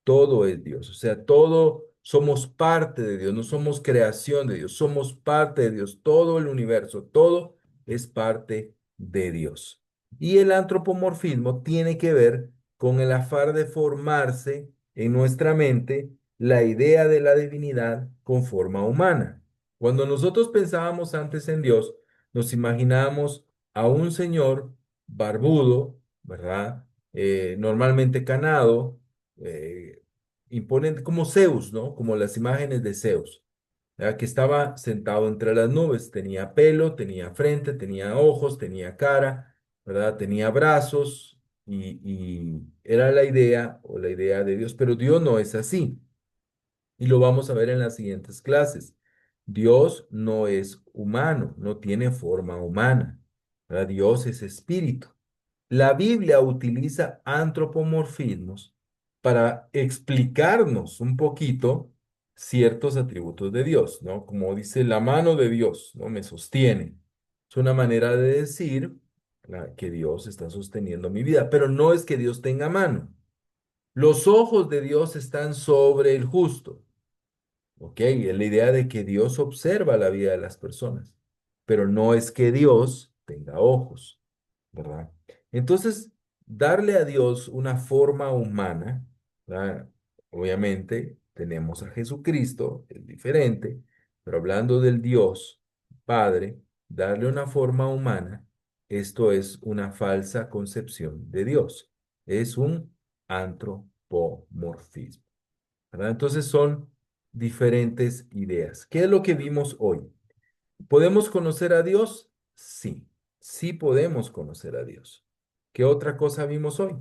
Todo es Dios. O sea, todo somos parte de Dios, no somos creación de Dios, somos parte de Dios. Todo el universo, todo es parte de Dios. Y el antropomorfismo tiene que ver con el afán de formarse en nuestra mente la idea de la divinidad con forma humana. Cuando nosotros pensábamos antes en Dios, nos imaginábamos a un señor barbudo, ¿verdad? Normalmente canado, imponente, como Zeus, ¿no? Como las imágenes de Zeus, ¿verdad? Que estaba sentado entre las nubes, tenía pelo, tenía frente, tenía ojos, tenía cara, ¿verdad? Tenía brazos y era la idea o la idea de Dios, pero Dios no es así. Y lo vamos a ver en las siguientes clases. Dios no es humano, no tiene forma humana, ¿verdad? Dios es espíritu. La Biblia utiliza antropomorfismos para explicarnos un poquito ciertos atributos de Dios, ¿no? Como dice la mano de Dios, ¿no? Me sostiene. Es una manera de decir que Dios está sosteniendo mi vida, pero no es que Dios tenga mano. Los ojos de Dios están sobre el justo, ¿ok? Es la idea de que Dios observa la vida de las personas, pero no es que Dios tenga ojos, ¿verdad? Entonces, darle a Dios una forma humana, ¿verdad? Obviamente tenemos a Jesucristo, es diferente, pero hablando del Dios Padre, darle una forma humana, esto es una falsa concepción de Dios, es un antropomorfismo, ¿verdad? Entonces son diferentes ideas. ¿Qué es lo que vimos hoy? ¿Podemos conocer a Dios? Sí, sí podemos conocer a Dios. ¿Qué otra cosa vimos hoy?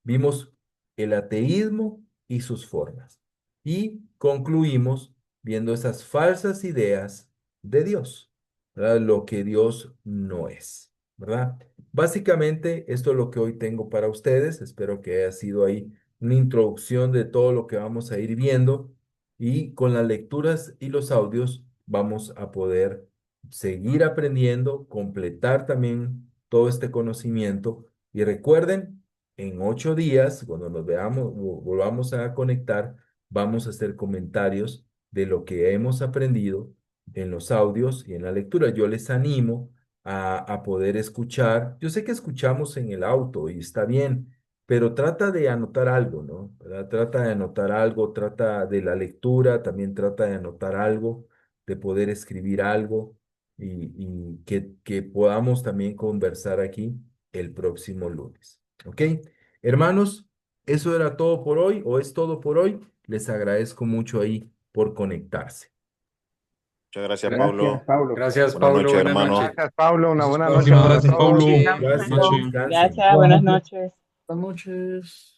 Vimos el ateísmo y sus formas. Y concluimos viendo esas falsas ideas de Dios, ¿verdad? Lo que Dios no es, ¿verdad? Básicamente, esto es lo que hoy tengo para ustedes. Espero que haya sido ahí una introducción de todo lo que vamos a ir viendo y con las lecturas y los audios vamos a poder seguir aprendiendo, completar también todo este conocimiento. Y recuerden, en 8 días, cuando nos veamos, volvamos a conectar, vamos a hacer comentarios de lo que hemos aprendido en los audios y en la lectura. Yo les animo a poder escuchar. Yo sé que escuchamos en el auto y está bien, pero trata de anotar algo, ¿no? ¿Verdad? Trata de anotar algo, trata de la lectura, también trata de anotar algo, de poder escribir algo y que podamos también conversar aquí el próximo lunes. ¿Ok? Hermanos, eso era todo por hoy o es todo por hoy. Les agradezco mucho ahí por conectarse. Muchas gracias, Gracias, Pablo. Paulo. Gracias, Buenas Pablo. noches, Buenas hermano. noches. Gracias, Paulo. Una buena noche Próximo. para Gracias, todos. Pablo. Gracias, Buenas noches. descansen. Gracias, buenas noches. Buenas noches.